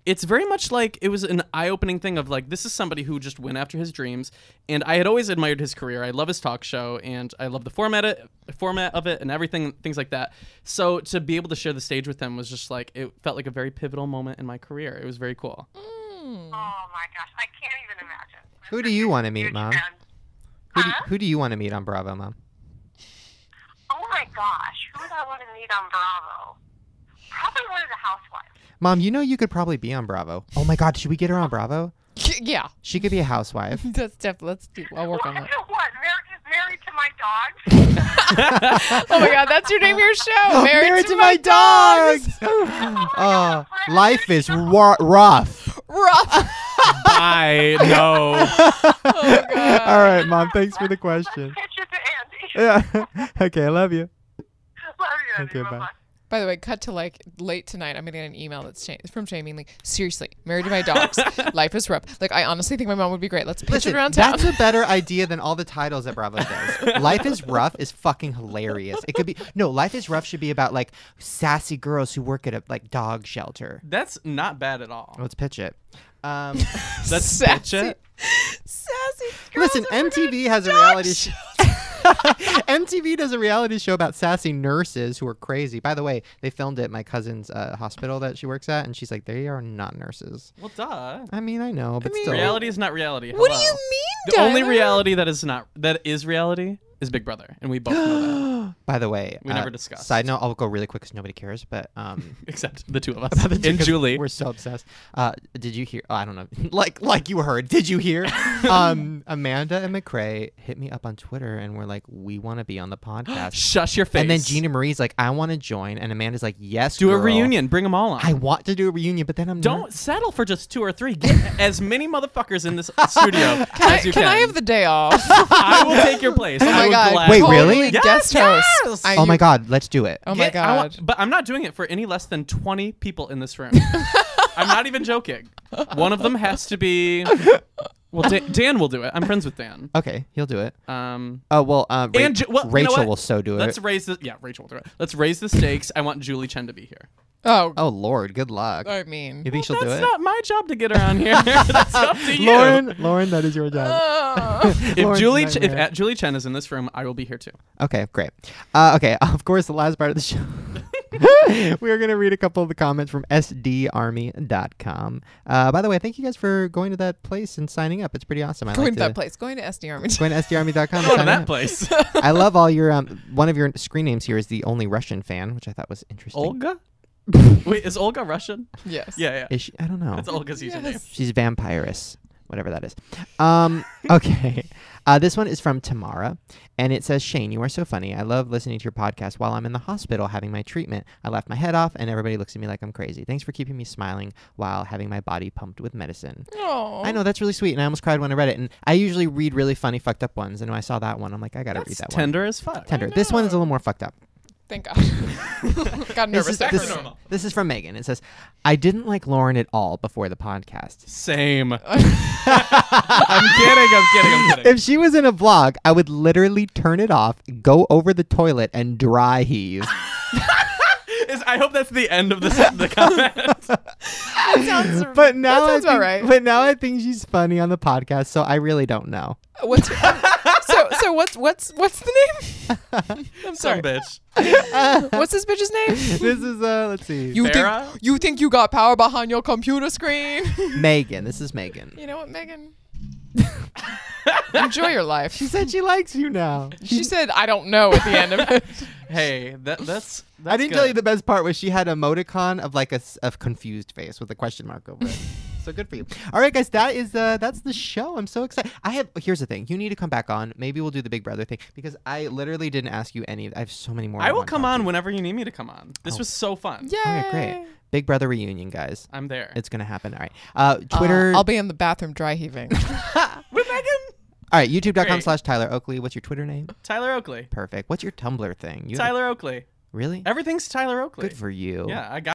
It's very much like it was an eye-opening thing of like this is somebody who just went after his dreams, and I had always admired his career. I love his talk show, and I love the format of it, and everything, things like that. So to be able to share the stage with him was just like it felt like a very pivotal moment in my career. It was very cool.
Oh my gosh, I can't even imagine.
Who do you want to meet,
Huge
Mom?
fan.
Who do you want to meet on Bravo, Mom?
Oh my gosh, who would I want to meet on Bravo? Probably one of the housewives.
Mom, you know you could probably be on Bravo. Oh my God, should we get her on Bravo?
Yeah.
She could be a housewife.
That's definitely. Let's do. I'll work on that.
What? Married to my dogs?
Oh my God, that's your name of your show.
Married to my dogs. Oh, life is rough.
Rough.
Bye. No.
Oh God.
All right, Mom. Thanks for the question.
Pitch it to Andy.
Yeah. Okay, I love you.
Love you, Andy.
Okay, bye.
Bye-bye.
By the way, cut to like late tonight. I'm gonna get an email that's from Jamie. Like, seriously, married to my dogs. Life is rough. Like, I honestly think my mom would be great. Let's pitch
Listen,
it around town.
that's a better idea than all the titles that Bravo does. Life is Rough is fucking hilarious. It could be Life is Rough should be about like sassy girls who work at a like dog shelter.
That's not bad at all.
Let's pitch it.
Let's
Sassy.
pitch it.
Sassy. girls
Listen,
who work at
MTV has a
dog
reality
shelter.
MTV does a reality show about sassy nurses who are crazy. By the way, they filmed it at my cousin's hospital that she works at, and she's like, they are not nurses.
Well, duh.
I mean, I know, but
mean,
still.
Reality is not reality.
What do
Hello.
you mean,
The only
Tyler?
reality that is reality is Big Brother, and we both know that.
By the way,
We never discussed.
Side note, I'll go really quick because nobody cares, but
Except the two of us
about the two,
and
'cause
Julie.
we're so obsessed. Did you hear? Oh, I don't know. like you heard. Did you hear? Amanda and McCrae hit me up on Twitter and were like, "We want to be on the podcast."
Shush your face.
And then Gina Marie's like, "I want to join," and Amanda's like, "Yes,
do a
girl.
reunion. Bring them all on.
I want to do a reunion, but then I'm
Don't
not.
settle for just 2 or 3. Get as many motherfuckers in this studio as you
Can I have the day off?
I will take your place.
Oh
I
my
will
God.
gladly-
Wait,
Totally
really?
Guest
Yes,
host.
yes.
Are
Oh my
you-
God, let's do it.
Oh my
I
God.
but I'm not doing it for any less than 20 people in this room. I'm not even joking. One of them has to be. Well, Dan will do it. I'm friends with Dan.
Okay, he'll do it.
Um,
Oh well,
well, you know
Rachel
what?
will so do
let's
it.
raise the Rachel will do it. Let's raise the stakes. I want Julie Chen to be here.
Oh,
Oh Lord, good luck.
I mean.
You think she'll do
That's
it?
not my job to get her on here. That's up to you.
Lauren, that is your job.
If
Lauren's nightmare.
Julie Chen is in this room, I will be here too.
Okay, great. Okay, of course, the last part of the show. We're going to read a couple of the comments from sdarmy.com. By the way, thank you guys for going to that place and signing up. It's pretty awesome.
Going to that place. Going to SD Army.
Going to sdarmy.com.
Going to that place.
I love all your, one of your screen names here is the only Russian fan, which I thought was interesting.
Olga? Wait, is Olga Russian?
Yes.
Yeah.
Is she? I don't know.
That's Olga's username.
She's vampirus, whatever that is. Okay. This one is from Tamara, and it says, Shane, you are so funny. I love listening to your podcast while I'm in the hospital having my treatment. I laughed my head off, and everybody looks at me like I'm crazy. Thanks for keeping me smiling while having my body pumped with medicine.
Oh.
I know, that's really sweet, and I almost cried when I read it. And I usually read really funny, fucked up ones, and when I saw that one, I'm like, I gotta read that one.
Tender as fuck.
Tender. This one is a little more fucked up.
Thank God. Got nervous there.
This is from Megan. It says, I didn't like Lauren at all before the podcast.
Same. I'm kidding.
If she was in a vlog, I would literally turn it off, go over the toilet, and dry heave.
I hope that's the end of the comment.
That sounds
But now
that sounds about right.
But now I think she's funny on the podcast, so I really don't know.
What's so what's the name? I'm sorry.
Some bitch.
What's this bitch's name?
This is let's see.
You think you got power behind your computer screen?
Megan. This is Megan.
You know what, Megan? Enjoy your life.
She said she likes you now.
She said I don't know at the end of it.
Hey, that's
I didn't
good.
tell you the best part was she had an emoticon of like a confused face with a question mark over it. So good for you. All right, guys, that's the show. I'm so excited. Here's the thing. You need to come back on. Maybe we'll do the Big Brother thing because I literally didn't ask you any. I have so many more.
I will come on whenever you need me to come on. This
Oh.
was so fun.
Yay.
Okay, great. Big Brother reunion, guys.
I'm there.
It's gonna happen. All right. Twitter.
I'll be in the bathroom dry heaving.
With Megan.
All right. YouTube.com
Great.
/Tyler Oakley. What's your Twitter name?
Tyler Oakley.
Perfect. What's your Tumblr thing?
Tyler Oakley.
Really?
Everything's Tyler Oakley.
Good for you.
Yeah, I got